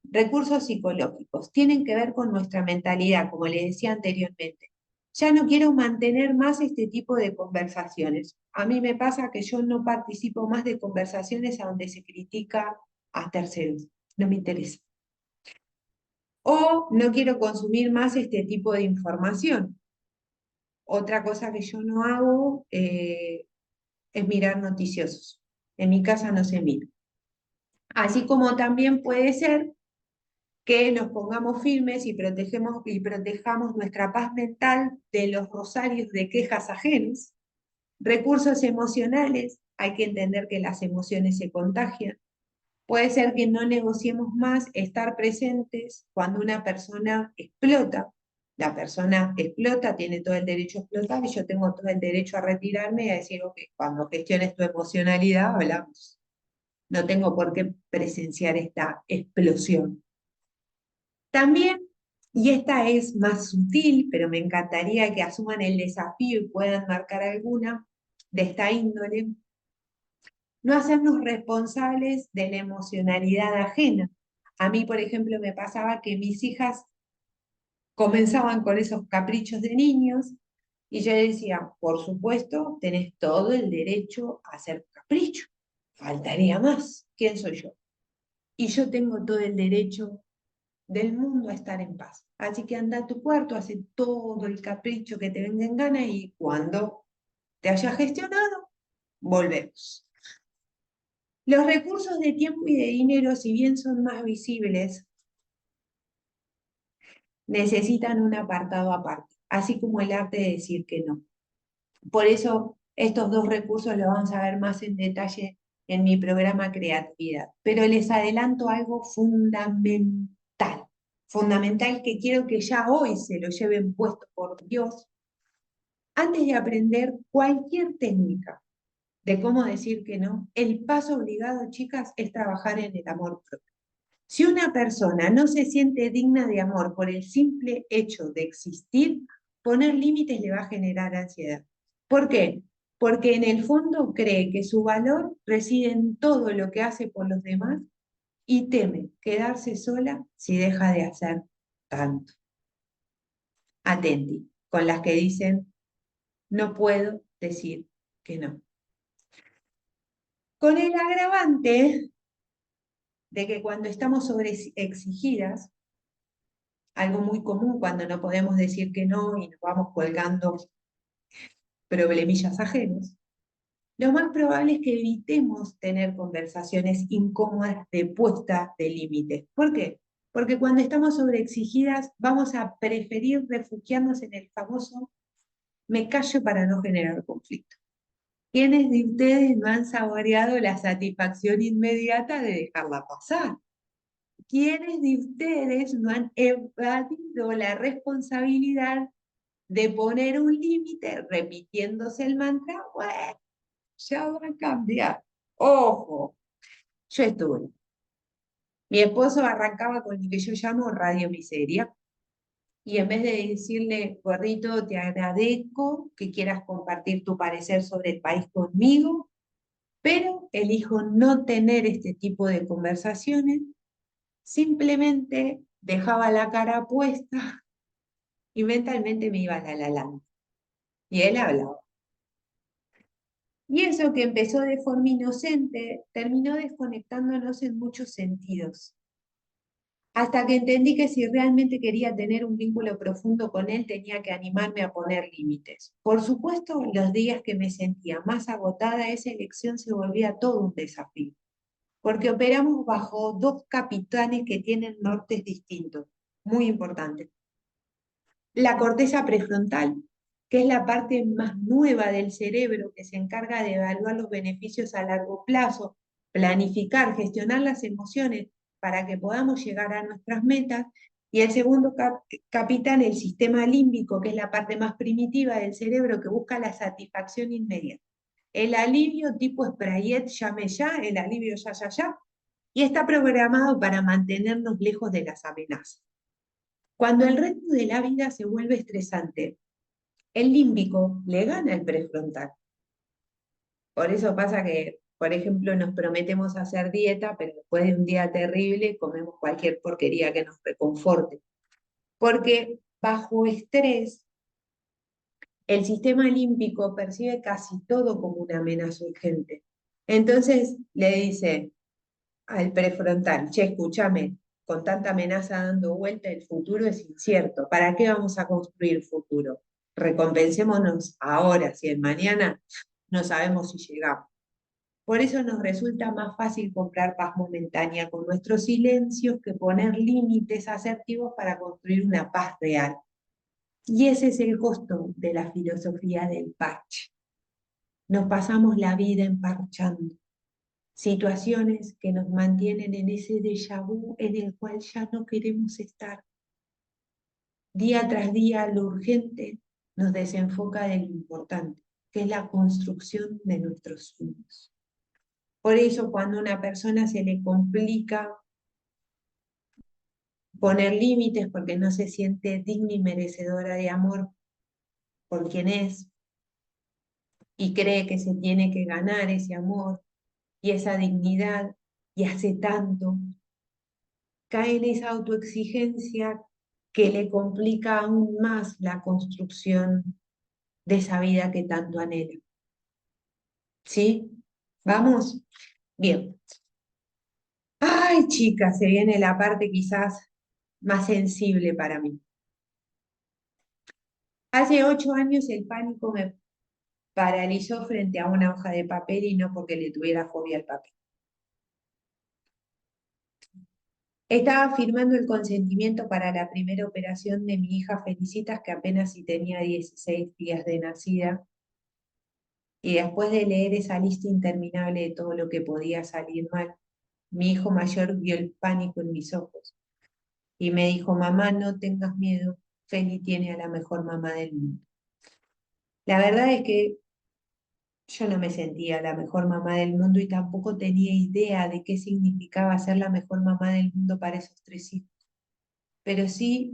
Recursos psicológicos tienen que ver con nuestra mentalidad, como les decía anteriormente. Ya no quiero mantener más este tipo de conversaciones. A mí me pasa que yo no participo más de conversaciones a donde se critica a terceros. No me interesa. O no quiero consumir más este tipo de información. Otra cosa que yo no hago es mirar noticiosos. En mi casa no se mira. Así como también puede ser que nos pongamos firmes y protejamos nuestra paz mental de los rosarios de quejas ajenas. Recursos emocionales, hay que entender que las emociones se contagian. Puede ser que no negociemos más estar presentes cuando una persona explota. La persona explota, tiene todo el derecho a explotar y yo tengo todo el derecho a retirarme y a decir, ok, cuando gestiones tu emocionalidad, hablamos. No tengo por qué presenciar esta explosión. También, y esta es más sutil, pero me encantaría que asuman el desafío y puedan marcar alguna de esta índole, no hacernos responsables de la emocionalidad ajena. A mí, por ejemplo, me pasaba que mis hijas comenzaban con esos caprichos de niños y yo decía, por supuesto, tenés todo el derecho a hacer capricho. Faltaría más. ¿Quién soy yo? Y yo tengo todo el derecho del mundo a estar en paz. Así que anda a tu cuarto, hace todo el capricho que te venga en gana y cuando te hayas gestionado, volvemos. Los recursos de tiempo y de dinero, si bien son más visibles, necesitan un apartado aparte, así como el arte de decir que no. Por eso estos dos recursos los vamos a ver más en detalle en mi programa Creatividad. Pero les adelanto algo fundamental, fundamental que quiero que ya hoy se lo lleven puesto por Dios. Antes de aprender cualquier técnica de cómo decir que no, el paso obligado, chicas, es trabajar en el amor propio. Si una persona no se siente digna de amor por el simple hecho de existir, poner límites le va a generar ansiedad. ¿Por qué? Porque en el fondo cree que su valor reside en todo lo que hace por los demás y teme quedarse sola si deja de hacer tanto. Atenti, con las que dicen, no puedo decir que no. Con el agravante de que cuando estamos sobreexigidas, algo muy común cuando no podemos decir que no y nos vamos colgando problemillas ajenos, lo más probable es que evitemos tener conversaciones incómodas de puesta de límites. ¿Por qué? Porque cuando estamos sobreexigidas vamos a preferir refugiarnos en el famoso me callo para no generar conflicto. ¿Quiénes de ustedes no han saboreado la satisfacción inmediata de dejarla pasar? ¿Quiénes de ustedes no han evadido la responsabilidad de poner un límite repitiéndose el mantra? Bueno, ya va a cambiar. Ojo, yo estuve. Mi esposo arrancaba con lo que yo llamo radio miseria. Y en vez de decirle, gordito, te agradezco que quieras compartir tu parecer sobre el país conmigo, pero elijo no tener este tipo de conversaciones, simplemente dejaba la cara puesta y mentalmente me iba a la land. Y él hablaba. Y eso que empezó de forma inocente terminó desconectándonos en muchos sentidos. Hasta que entendí que si realmente quería tener un vínculo profundo con él, tenía que animarme a poner límites. Por supuesto, los días que me sentía más agotada, esa elección se volvía todo un desafío, porque operamos bajo dos capitanes que tienen nortes distintos, muy importantes. La corteza prefrontal, que es la parte más nueva del cerebro que se encarga de evaluar los beneficios a largo plazo, planificar, gestionar las emociones para que podamos llegar a nuestras metas. Y el segundo capitán, el sistema límbico, que es la parte más primitiva del cerebro que busca la satisfacción inmediata. El alivio tipo Sprayet, llame ya, el alivio ya, ya, ya, y está programado para mantenernos lejos de las amenazas. Cuando el ritmo de la vida se vuelve estresante, el límbico le gana el prefrontal. Por eso pasa que, por ejemplo, nos prometemos hacer dieta, pero después de un día terrible comemos cualquier porquería que nos reconforte. Porque bajo estrés, el sistema límbico percibe casi todo como una amenaza urgente. Entonces le dice al prefrontal, che, escúchame, con tanta amenaza dando vuelta, el futuro es incierto. ¿Para qué vamos a construir futuro? Recompensémonos ahora, si en mañana no sabemos si llegamos. Por eso nos resulta más fácil comprar paz momentánea con nuestros silencios que poner límites asertivos para construir una paz real. Y ese es el costo de la filosofía del parche. Nos pasamos la vida emparchando situaciones que nos mantienen en ese déjà vu en el cual ya no queremos estar. Día tras día, lo urgente nos desenfoca de lo importante, que es la construcción de nuestros sueños. Por eso, cuando a una persona se le complica poner límites porque no se siente digna y merecedora de amor por quien es, y cree que se tiene que ganar ese amor y esa dignidad, y hace tanto, cae en esa autoexigencia que le complica aún más la construcción de esa vida que tanto anhela. ¿Sí? ¿Vamos? Bien. Ay, chicas, se viene la parte quizás más sensible para mí. Hace 8 años el pánico me paralizó frente a una hoja de papel y no porque le tuviera fobia al papel. Estaba firmando el consentimiento para la primera operación de mi hija Felicitas, que apenas si tenía 16 días de nacida, y después de leer esa lista interminable de todo lo que podía salir mal, mi hijo mayor vio el pánico en mis ojos y me dijo: mamá, no tengas miedo, Feli tiene a la mejor mamá del mundo. La verdad es que yo no me sentía la mejor mamá del mundo y tampoco tenía idea de qué significaba ser la mejor mamá del mundo para esos 3 hijos. Pero sí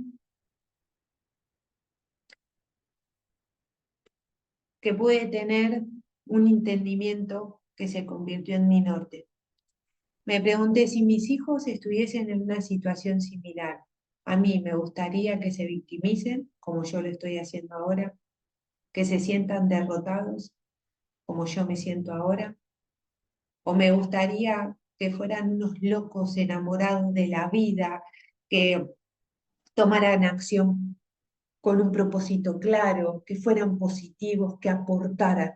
que pude tener un entendimiento que se convirtió en mi norte. Me pregunté si mis hijos estuviesen en una situación similar. A mí me gustaría que se victimicen, como yo lo estoy haciendo ahora, que se sientan derrotados, como yo me siento ahora, o me gustaría que fueran unos locos enamorados de la vida, que tomaran acción con un propósito claro, que fueran positivos, que aportaran.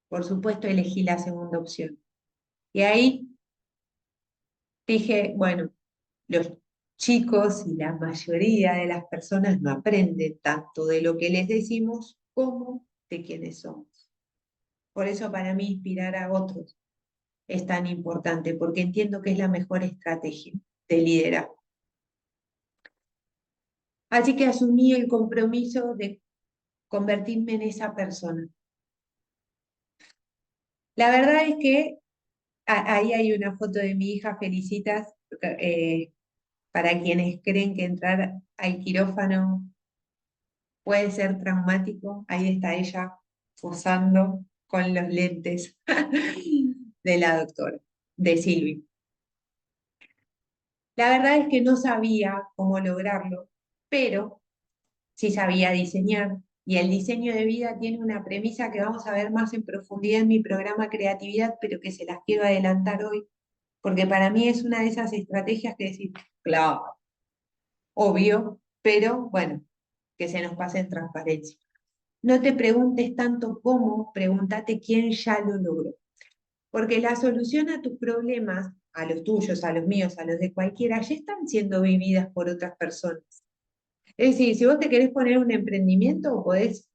Por supuesto, elegí la segunda opción. Y ahí dije, bueno, los chicos y la mayoría de las personas no aprenden tanto de lo que les decimos como de quiénes somos. Por eso para mí inspirar a otros es tan importante, porque entiendo que es la mejor estrategia de liderazgo. Así que asumí el compromiso de convertirme en esa persona. La verdad es que ahí hay una foto de mi hija Felicitas, para quienes creen que entrar al quirófano puede ser traumático. Ahí está ella posando con los lentes de la doctora, de Silvi. La verdad es que no sabía cómo lograrlo, pero sí sabía diseñar. Y el diseño de vida tiene una premisa que vamos a ver más en profundidad en mi programa Creatividad, pero que se las quiero adelantar hoy, porque para mí es una de esas estrategias que decir, claro, obvio, pero bueno, que se nos pase en transparencia. No te preguntes tanto cómo, pregúntate quién ya lo logró. Porque la solución a tus problemas, a los tuyos, a los míos, a los de cualquiera, ya están siendo vividas por otras personas. Es decir, si vos te querés poner un emprendimiento, podés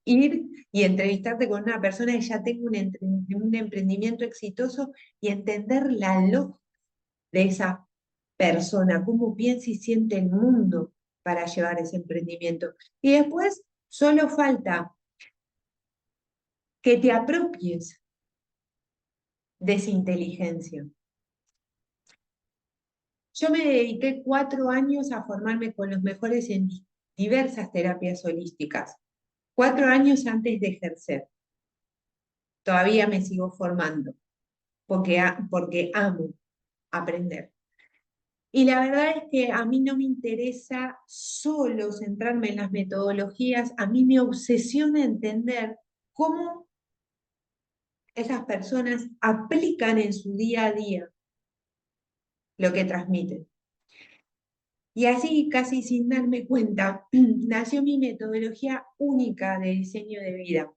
ir y entrevistarte con una persona que ya tenga un emprendimiento exitoso y entender la lógica de esa persona, cómo piensa y siente el mundo para llevar ese emprendimiento. Y después solo falta que te apropies de esa inteligencia. Yo me dediqué 4 años a formarme con los mejores en diversas terapias holísticas, 4 años antes de ejercer. Todavía me sigo formando porque amo aprender. Y la verdad es que a mí no me interesa solo centrarme en las metodologías, a mí me obsesiona entender cómo esas personas aplican en su día a día lo que transmiten. Y así, casi sin darme cuenta, nació mi metodología única de diseño de vida.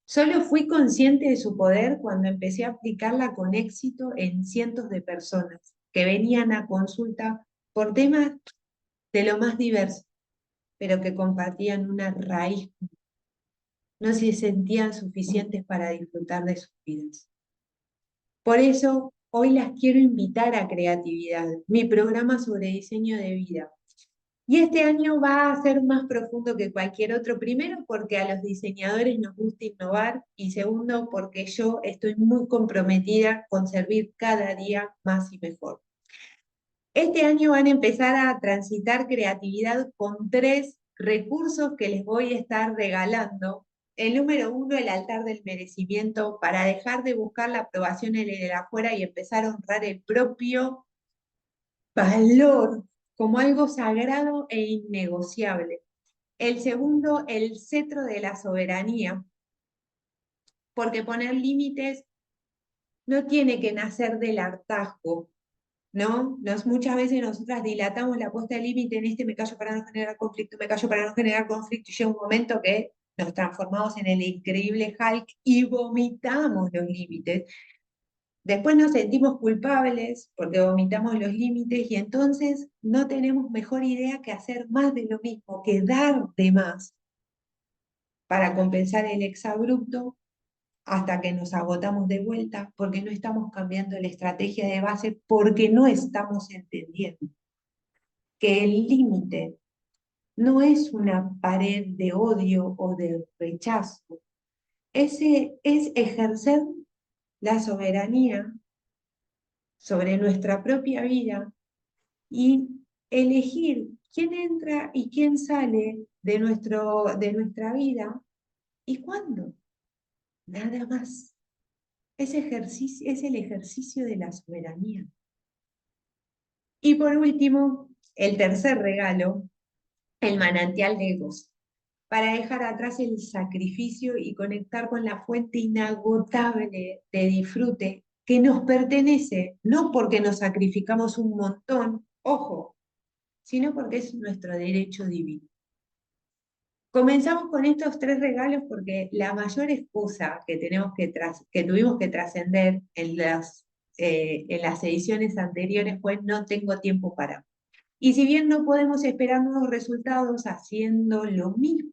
Solo fui consciente de su poder cuando empecé a aplicarla con éxito en cientos de personas que venían a consulta por temas de lo más diversos, pero que compartían una raíz, no se sentían suficientes para disfrutar de sus vidas. Por eso, hoy las quiero invitar a Creatividad, mi programa sobre diseño de vida, Y este año va a ser más profundo que cualquier otro, primero porque a los diseñadores nos gusta innovar y segundo porque yo estoy muy comprometida con servir cada día más y mejor. Este año van a empezar a transitar creatividad con 3 recursos que les voy a estar regalando. El número 1, el altar del merecimiento, para dejar de buscar la aprobación en el afuera y empezar a honrar el propio valor como algo sagrado e innegociable. El segundo, el cetro de la soberanía, porque poner límites no tiene que nacer del hartazgo, ¿no? Muchas veces nosotras dilatamos la puesta de límite en me callo para no generar conflicto, me callo para no generar conflicto, y llega un momento que nos transformamos en el increíble Hulk y vomitamos los límites. Después nos sentimos culpables porque vomitamos los límites y entonces no tenemos mejor idea que hacer más de lo mismo, que dar de más para compensar el exabrupto hasta que nos agotamos de vuelta porque no estamos cambiando la estrategia de base, porque no estamos entendiendo que el límite no es una pared de odio o de rechazo, ese es ejercer la soberanía sobre nuestra propia vida y elegir quién entra y quién sale de nuestra vida y cuándo, nada más. Es el ejercicio de la soberanía. Y por último, el tercer regalo, el manantial de gozo, para dejar atrás el sacrificio y conectar con la fuente inagotable de disfrute que nos pertenece, no porque nos sacrificamos un montón, ojo, sino porque es nuestro derecho divino. Comenzamos con estos 3 regalos porque la mayor excusa que tuvimos que trascender en las ediciones anteriores fue no tengo tiempo para. Y si bien no podemos esperar nuevos resultados haciendo lo mismo,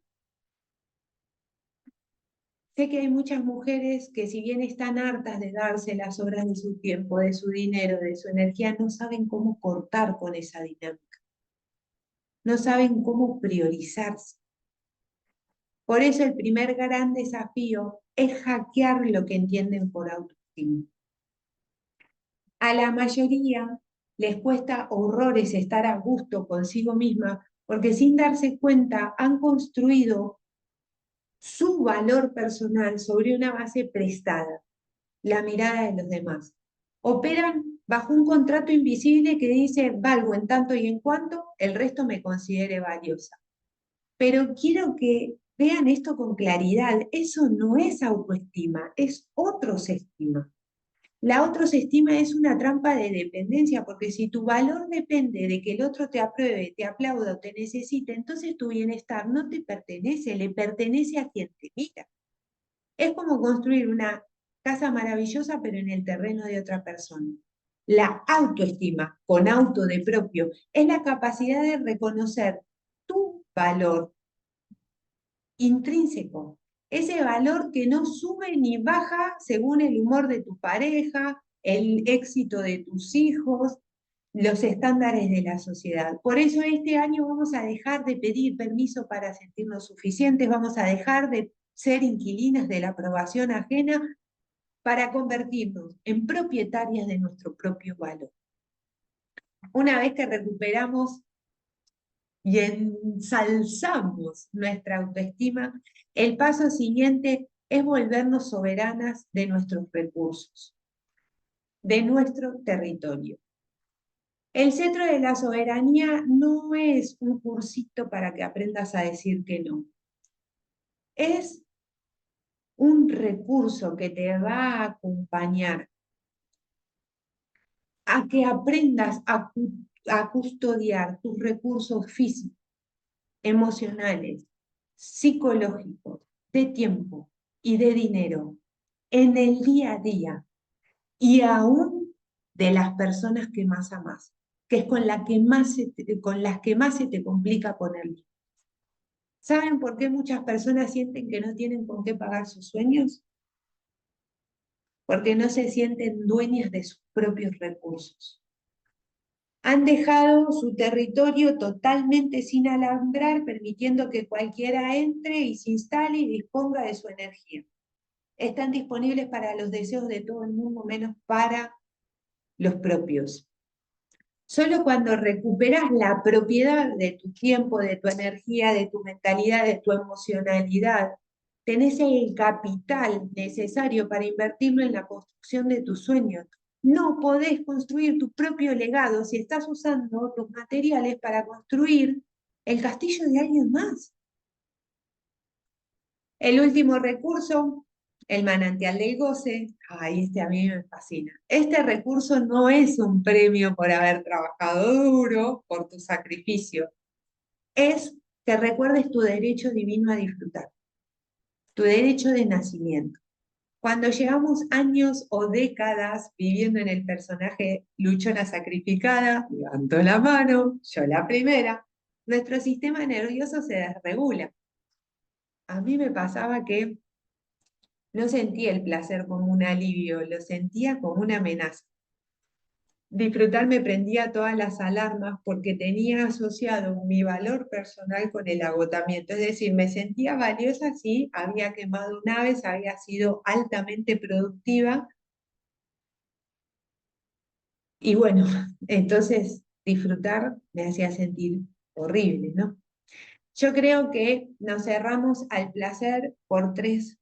sé que hay muchas mujeres que si bien están hartas de darse las horas de su tiempo, de su dinero, de su energía, no saben cómo cortar con esa dinámica, no saben cómo priorizarse. Por eso el primer gran desafío es hackear lo que entienden por autoestima. A la mayoría les cuesta horrores estar a gusto consigo misma porque sin darse cuenta han construido su valor personal sobre una base prestada, la mirada de los demás. Operan bajo un contrato invisible que dice valgo en tanto y en cuanto el resto me considere valiosa. Pero quiero que vean esto con claridad. Eso no es autoestima, es autoestima. La autoestima es una trampa de dependencia, porque si tu valor depende de que el otro te apruebe, te aplauda o te necesite, entonces tu bienestar no te pertenece, le pertenece a quien te mira. Es como construir una casa maravillosa, pero en el terreno de otra persona. La autoestima, con auto de propio, es la capacidad de reconocer tu valor intrínseco, ese valor que no sube ni baja según el humor de tu pareja, el éxito de tus hijos, los estándares de la sociedad. Por eso este año vamos a dejar de pedir permiso para sentirnos suficientes, vamos a dejar de ser inquilinas de la aprobación ajena para convertirnos en propietarias de nuestro propio valor. Una vez que recuperamos y ensalzamos nuestra autoestima, el paso siguiente es volvernos soberanas de nuestros recursos, de nuestro territorio. El cetro de la soberanía no es un cursito para que aprendas a decir que no. Es un recurso que te va a acompañar a que aprendas a custodiar tus recursos físicos, emocionales, psicológicos, de tiempo y de dinero en el día a día y aún de las personas que más amas, que es con las que más se te complica ponerlo. ¿Saben por qué muchas personas sienten que no tienen con qué pagar sus sueños? Porque no se sienten dueñas de sus propios recursos. Han dejado su territorio totalmente sin alambrar, permitiendo que cualquiera entre y se instale y disponga de su energía. Están disponibles para los deseos de todo el mundo, menos para los propios. Solo cuando recuperas la propiedad de tu tiempo, de tu energía, de tu mentalidad, de tu emocionalidad, tenés el capital necesario para invertirlo en la construcción de tus sueños. No podés construir tu propio legado si estás usando tus materiales para construir el castillo de alguien más. El último recurso, el manantial del goce. Ay, este a mí me fascina. Este recurso no es un premio por haber trabajado duro, por tu sacrificio. Es que recuerdes tu derecho divino a disfrutar, tu derecho de nacimiento. Cuando llevamos años o décadas viviendo en el personaje luchona sacrificada, levanto la mano, yo la primera, nuestro sistema nervioso se desregula. A mí me pasaba que no sentía el placer como un alivio, lo sentía como una amenaza. Disfrutar me prendía todas las alarmas porque tenía asociado mi valor personal con el agotamiento. Es decir, me sentía valiosa si había quemado naves, había sido altamente productiva. Y bueno, entonces disfrutar me hacía sentir horrible, ¿no? Yo creo que nos cerramos al placer por tres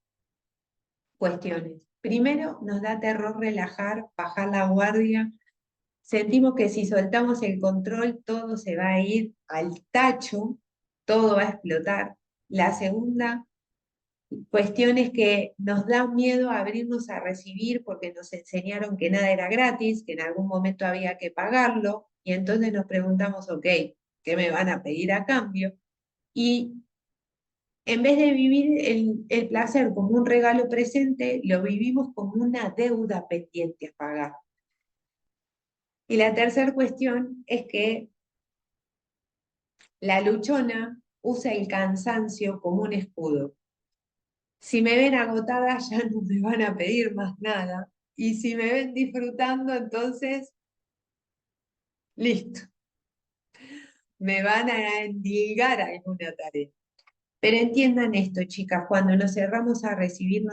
cuestiones. Primero, nos da terror relajar, bajar la guardia. Sentimos que si soltamos el control, todo se va a ir al tacho, todo va a explotar. La segunda cuestión es que nos da miedo abrirnos a recibir porque nos enseñaron que nada era gratis, que en algún momento había que pagarlo, y entonces nos preguntamos, ok, ¿qué me van a pedir a cambio? Y en vez de vivir el placer como un regalo presente, lo vivimos como una deuda pendiente a pagar. Y la tercera cuestión es que la luchona usa el cansancio como un escudo. Si me ven agotada, ya no me van a pedir más nada. Y si me ven disfrutando, entonces, listo, me van a endilgar alguna tarea. Pero entiendan esto, chicas, cuando nos cerramos a recibir,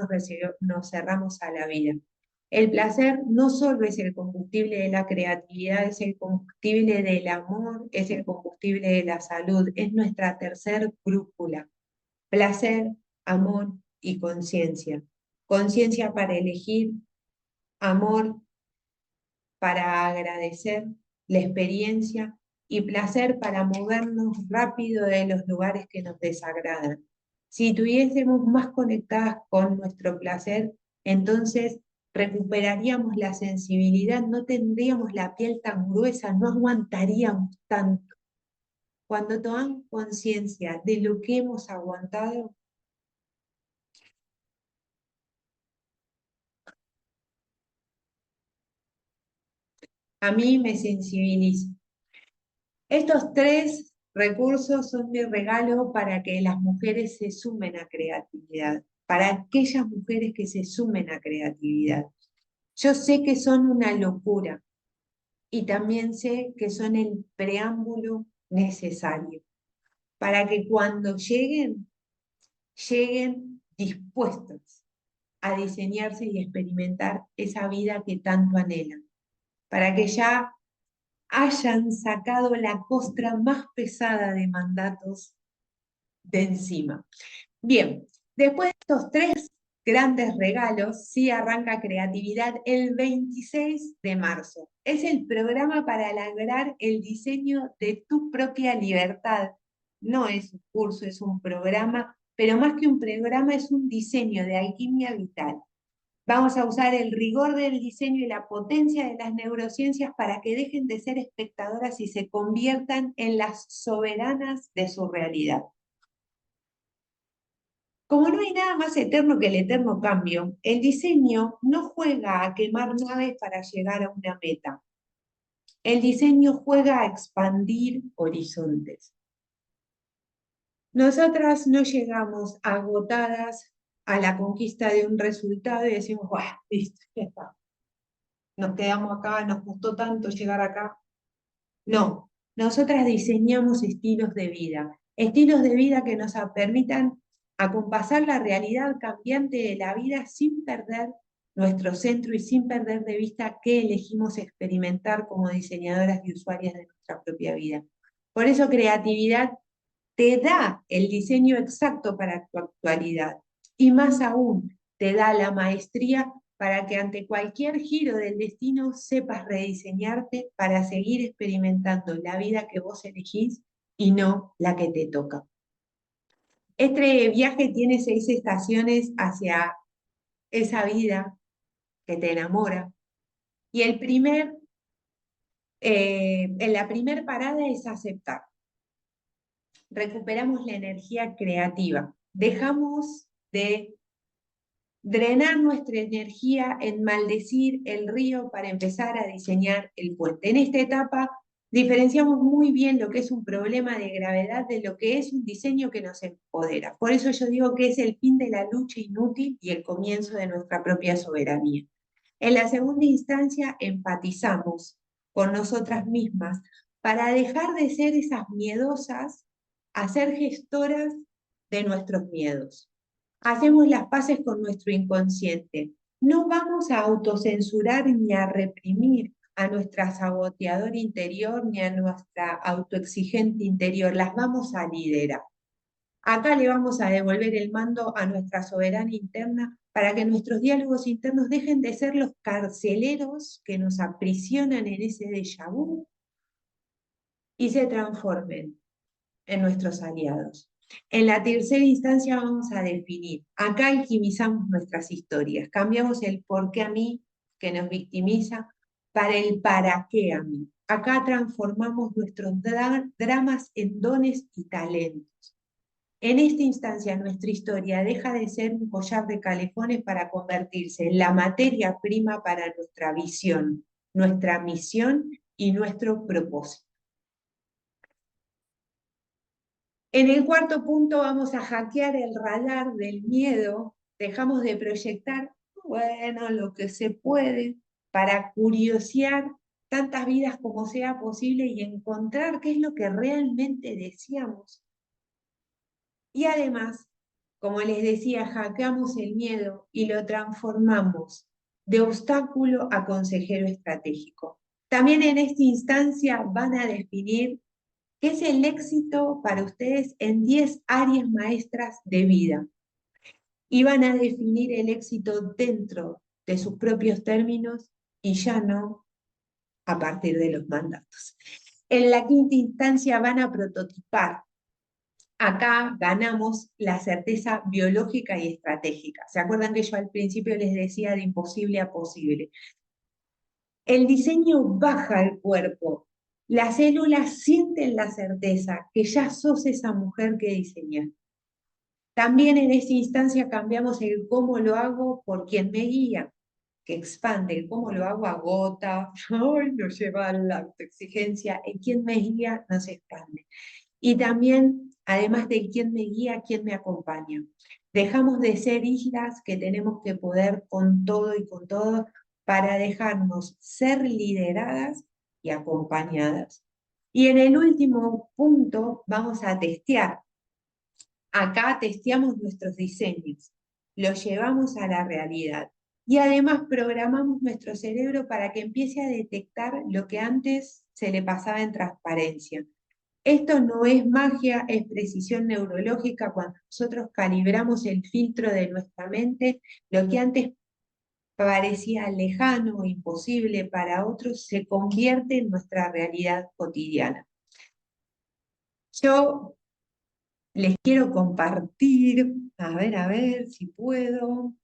nos cerramos a la vida. El placer no solo es el combustible de la creatividad, es el combustible del amor, es el combustible de la salud, es nuestra tercer brújula. Placer, amor y conciencia. Conciencia para elegir, amor para agradecer la experiencia y placer para movernos rápido de los lugares que nos desagradan. Si estuviésemos más conectadas con nuestro placer, entonces recuperaríamos la sensibilidad, no tendríamos la piel tan gruesa, no aguantaríamos tanto. Cuando tomamos conciencia de lo que hemos aguantado, a mí me sensibiliza. Estos tres recursos son mi regalo para que las mujeres se sumen a creatividad, para aquellas mujeres que se sumen a creatividad. Yo sé que son una locura y también sé que son el preámbulo necesario para que cuando lleguen, lleguen dispuestos a diseñarse y experimentar esa vida que tanto anhelan, para que ya hayan sacado la costra más pesada de mandatos de encima. Bien, después de estos tres grandes regalos, sí arranca creatividad el 26 de marzo. Es el programa para lograr el diseño de tu propia libertad. No es un curso, es un programa, pero más que un programa es un diseño de alquimia vital. Vamos a usar el rigor del diseño y la potencia de las neurociencias para que dejen de ser espectadoras y se conviertan en las soberanas de su realidad. Como no hay nada más eterno que el eterno cambio, el diseño no juega a quemar naves para llegar a una meta. El diseño juega a expandir horizontes. Nosotras no llegamos agotadas a la conquista de un resultado y decimos, bueno, listo, ya está. Nos quedamos acá, nos costó tanto llegar acá. No, nosotras diseñamos estilos de vida que nos permitan acompasar la realidad cambiante de la vida sin perder nuestro centro y sin perder de vista qué elegimos experimentar como diseñadoras y usuarias de nuestra propia vida. Por eso creatividad te da el diseño exacto para tu actualidad y más aún te da la maestría para que ante cualquier giro del destino sepas rediseñarte para seguir experimentando la vida que vos elegís y no la que te toca. Este viaje tiene 6 estaciones hacia esa vida que te enamora y en la primer parada es aceptar. Recuperamos la energía creativa, dejamos de drenar nuestra energía en maldecir el río para empezar a diseñar el puente. En esta etapa diferenciamos muy bien lo que es un problema de gravedad de lo que es un diseño que nos empodera. Por eso yo digo que es el fin de la lucha inútil y el comienzo de nuestra propia soberanía. En la segunda instancia, empatizamos con nosotras mismas para dejar de ser esas miedosas a ser gestoras de nuestros miedos. Hacemos las paces con nuestro inconsciente. No vamos a autocensurar ni a reprimir a nuestra saboteadora interior ni a nuestra autoexigente interior, las vamos a liderar. Acá le vamos a devolver el mando a nuestra soberana interna para que nuestros diálogos internos dejen de ser los carceleros que nos aprisionan en ese déjà vu y se transformen en nuestros aliados. En la tercera instancia vamos a definir. Acá alquimizamos nuestras historias, cambiamos el por qué a mí, que nos victimiza, para el para qué a mí. Acá transformamos nuestros dramas en dones y talentos. En esta instancia, nuestra historia deja de ser un collar de calefones para convertirse en la materia prima para nuestra visión, nuestra misión y nuestro propósito. En el cuarto punto vamos a hackear el radar del miedo, dejamos de proyectar, bueno, lo que se puede, para curiosear tantas vidas como sea posible y encontrar qué es lo que realmente deseamos. Y además, como les decía, hackeamos el miedo y lo transformamos de obstáculo a consejero estratégico. También en esta instancia van a definir ¿qué es el éxito para ustedes en 10 áreas maestras de vida? Y van a definir el éxito dentro de sus propios términos y ya no a partir de los mandatos. En la quinta instancia van a prototipar. Acá ganamos la certeza biológica y estratégica. ¿Se acuerdan que yo al principio les decía de imposible a posible? El diseño baja al cuerpo. Las células sienten la certeza que ya sos esa mujer que diseñaste. También en esta instancia cambiamos el cómo lo hago por quien me guía, que expande. El cómo lo hago agota, ay, nos lleva a la autoexigencia. El quien me guía nos expande. Y también, además de quién me guía, quién me acompaña. Dejamos de ser islas que tenemos que poder con todo y con todo para dejarnos ser lideradas y acompañadas. Y en el último punto vamos a testear. Acá testeamos nuestros diseños, los llevamos a la realidad y además programamos nuestro cerebro para que empiece a detectar lo que antes se le pasaba en transparencia. Esto no es magia, es precisión neurológica. Cuando nosotros calibramos el filtro de nuestra mente, lo que antes parecía lejano o imposible para otros se convierte en nuestra realidad cotidiana. Yo les quiero compartir, a ver si puedo.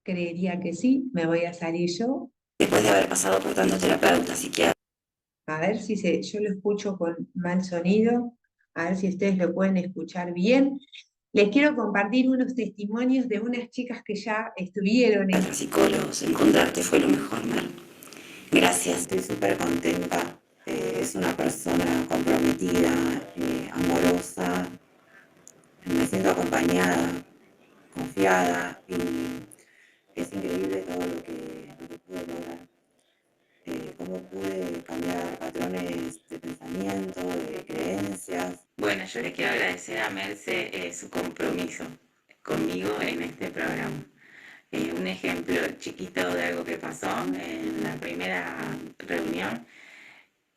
Creería que sí, me voy a salir yo. Después de haber pasado por tantos terapeutas, psiquiatras. A ver si yo lo escucho con mal sonido, a ver si ustedes lo pueden escuchar bien. Les quiero compartir unos testimonios de unas chicas que ya estuvieron en... Psicólogos, encontrarte fue lo mejor, Mar. Gracias, estoy súper contenta. Es una persona comprometida, amorosa, me siento acompañada, confiada y es increíble todo lo que pude lograr. cómo pude cambiar patrones de pensamiento, de creencias. Bueno, yo le quiero agradecer a Merce su compromiso conmigo en este programa. Un ejemplo chiquito de algo que pasó en la primera reunión.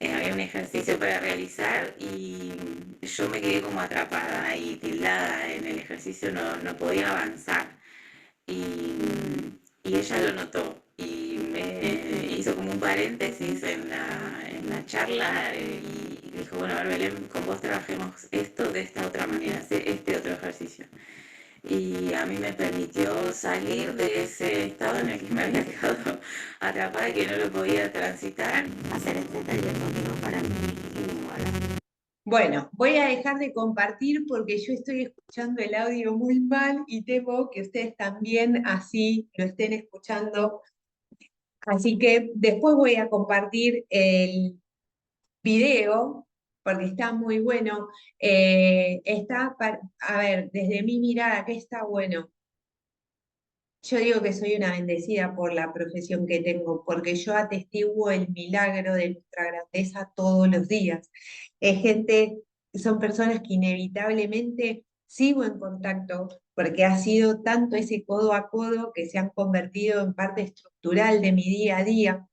Había un ejercicio para realizar y yo me quedé como atrapada y tildada en el ejercicio, no podía avanzar. Y ella lo notó y me hizo como un paréntesis en la charla y dijo, bueno, a ver, Belén, con vos trabajemos esto de esta otra manera, hacer este otro ejercicio. Y a mí me permitió salir de ese estado en el que me había quedado atrapada y que no lo podía transitar, hacer este taller conmigo para mí inigualable. Bueno, voy a dejar de compartir porque yo estoy escuchando el audio muy mal y temo que ustedes también así lo estén escuchando. Así que después voy a compartir el video porque está muy bueno. A ver, desde mi mirada, ¿qué está bueno? Yo digo que soy una bendecida por la profesión que tengo, porque yo atestiguo el milagro de nuestra grandeza todos los días. Es gente, son personas que inevitablemente sigo en contacto, porque ha sido tanto ese codo a codo que se han convertido en parte estructural de mi día a día,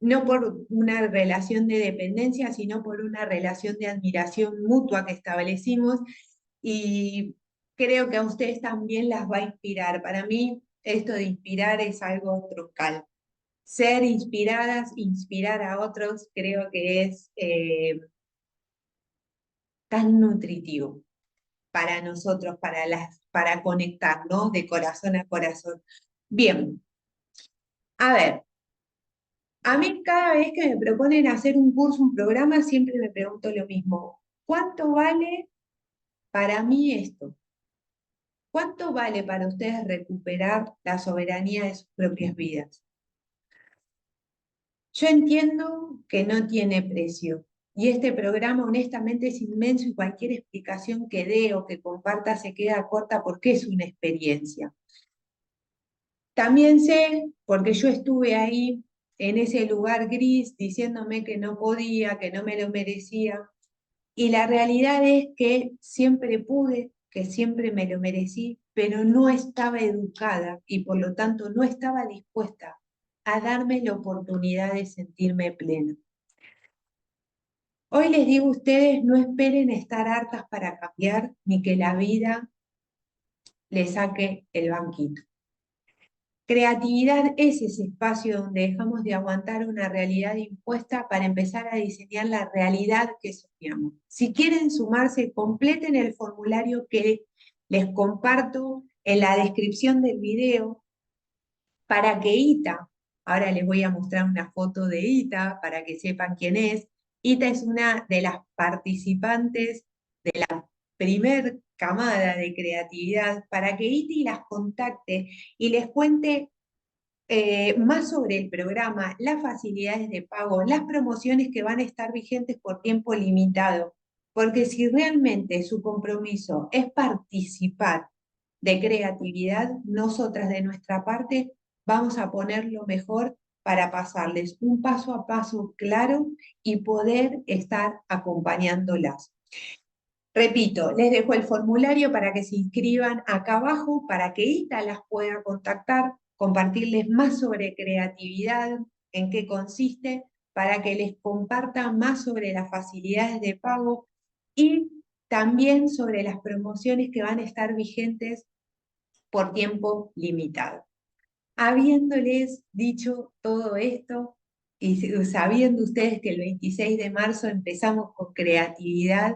no por una relación de dependencia, sino por una relación de admiración mutua que establecimos y creo que a ustedes también las va a inspirar. Para mí, esto de inspirar es algo troncal. Ser inspiradas, inspirar a otros, creo que es tan nutritivo para nosotros, para conectar, ¿no? De corazón a corazón. Bien, a ver, a mí cada vez que me proponen hacer un curso, un programa, siempre me pregunto lo mismo. ¿Cuánto vale para mí esto? ¿Cuánto vale para ustedes recuperar la soberanía de sus propias vidas? Yo entiendo que no tiene precio y este programa honestamente es inmenso y cualquier explicación que dé o que comparta se queda corta porque es una experiencia. También sé, porque yo estuve ahí en ese lugar gris diciéndome que no podía, que no me lo merecía, y la realidad es que siempre pude, que siempre me lo merecí, pero no estaba educada y por lo tanto no estaba dispuesta a darme la oportunidad de sentirme plena. Hoy les digo a ustedes, no esperen estar hartas para cambiar ni que la vida les saque el banquito. Creatividad es ese espacio donde dejamos de aguantar una realidad impuesta para empezar a diseñar la realidad que soñamos. Si quieren sumarse, completen el formulario que les comparto en la descripción del video para que Ita, ahora les voy a mostrar una foto de Ita para que sepan quién es. Ita es una de las participantes de la primer camada de creatividad para que Iti las contacte y les cuente más sobre el programa, las facilidades de pago, las promociones que van a estar vigentes por tiempo limitado, porque si realmente su compromiso es participar de creatividad, nosotras de nuestra parte vamos a poner lo mejor para pasarles un paso a paso claro y poder estar acompañándolas. Repito, les dejo el formulario para que se inscriban acá abajo, para que Ita las pueda contactar, compartirles más sobre creatividad, en qué consiste, para que les comparta más sobre las facilidades de pago y también sobre las promociones que van a estar vigentes por tiempo limitado. Habiéndoles dicho todo esto y sabiendo ustedes que el 26 de marzo empezamos con creatividad,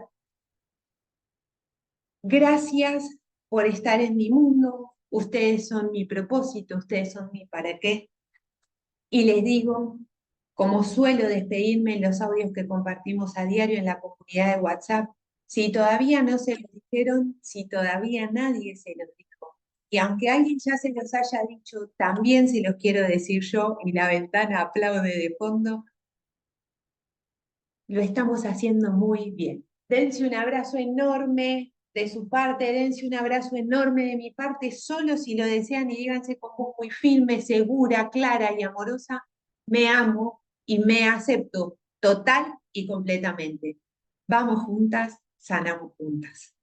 gracias por estar en mi mundo, ustedes son mi propósito, ustedes son mi para qué. Y les digo, como suelo despedirme en los audios que compartimos a diario en la comunidad de WhatsApp, si todavía no se los dijeron, si todavía nadie se los dijo, y aunque alguien ya se los haya dicho, también se los quiero decir yo, y la ventana aplaude de fondo, lo estamos haciendo muy bien. Dense un abrazo enorme de su parte, dense un abrazo enorme de mi parte, solo si lo desean y díganse con voz muy firme, segura, clara y amorosa, me amo, y me acepto total y completamente. Vamos juntas, sanamos juntas.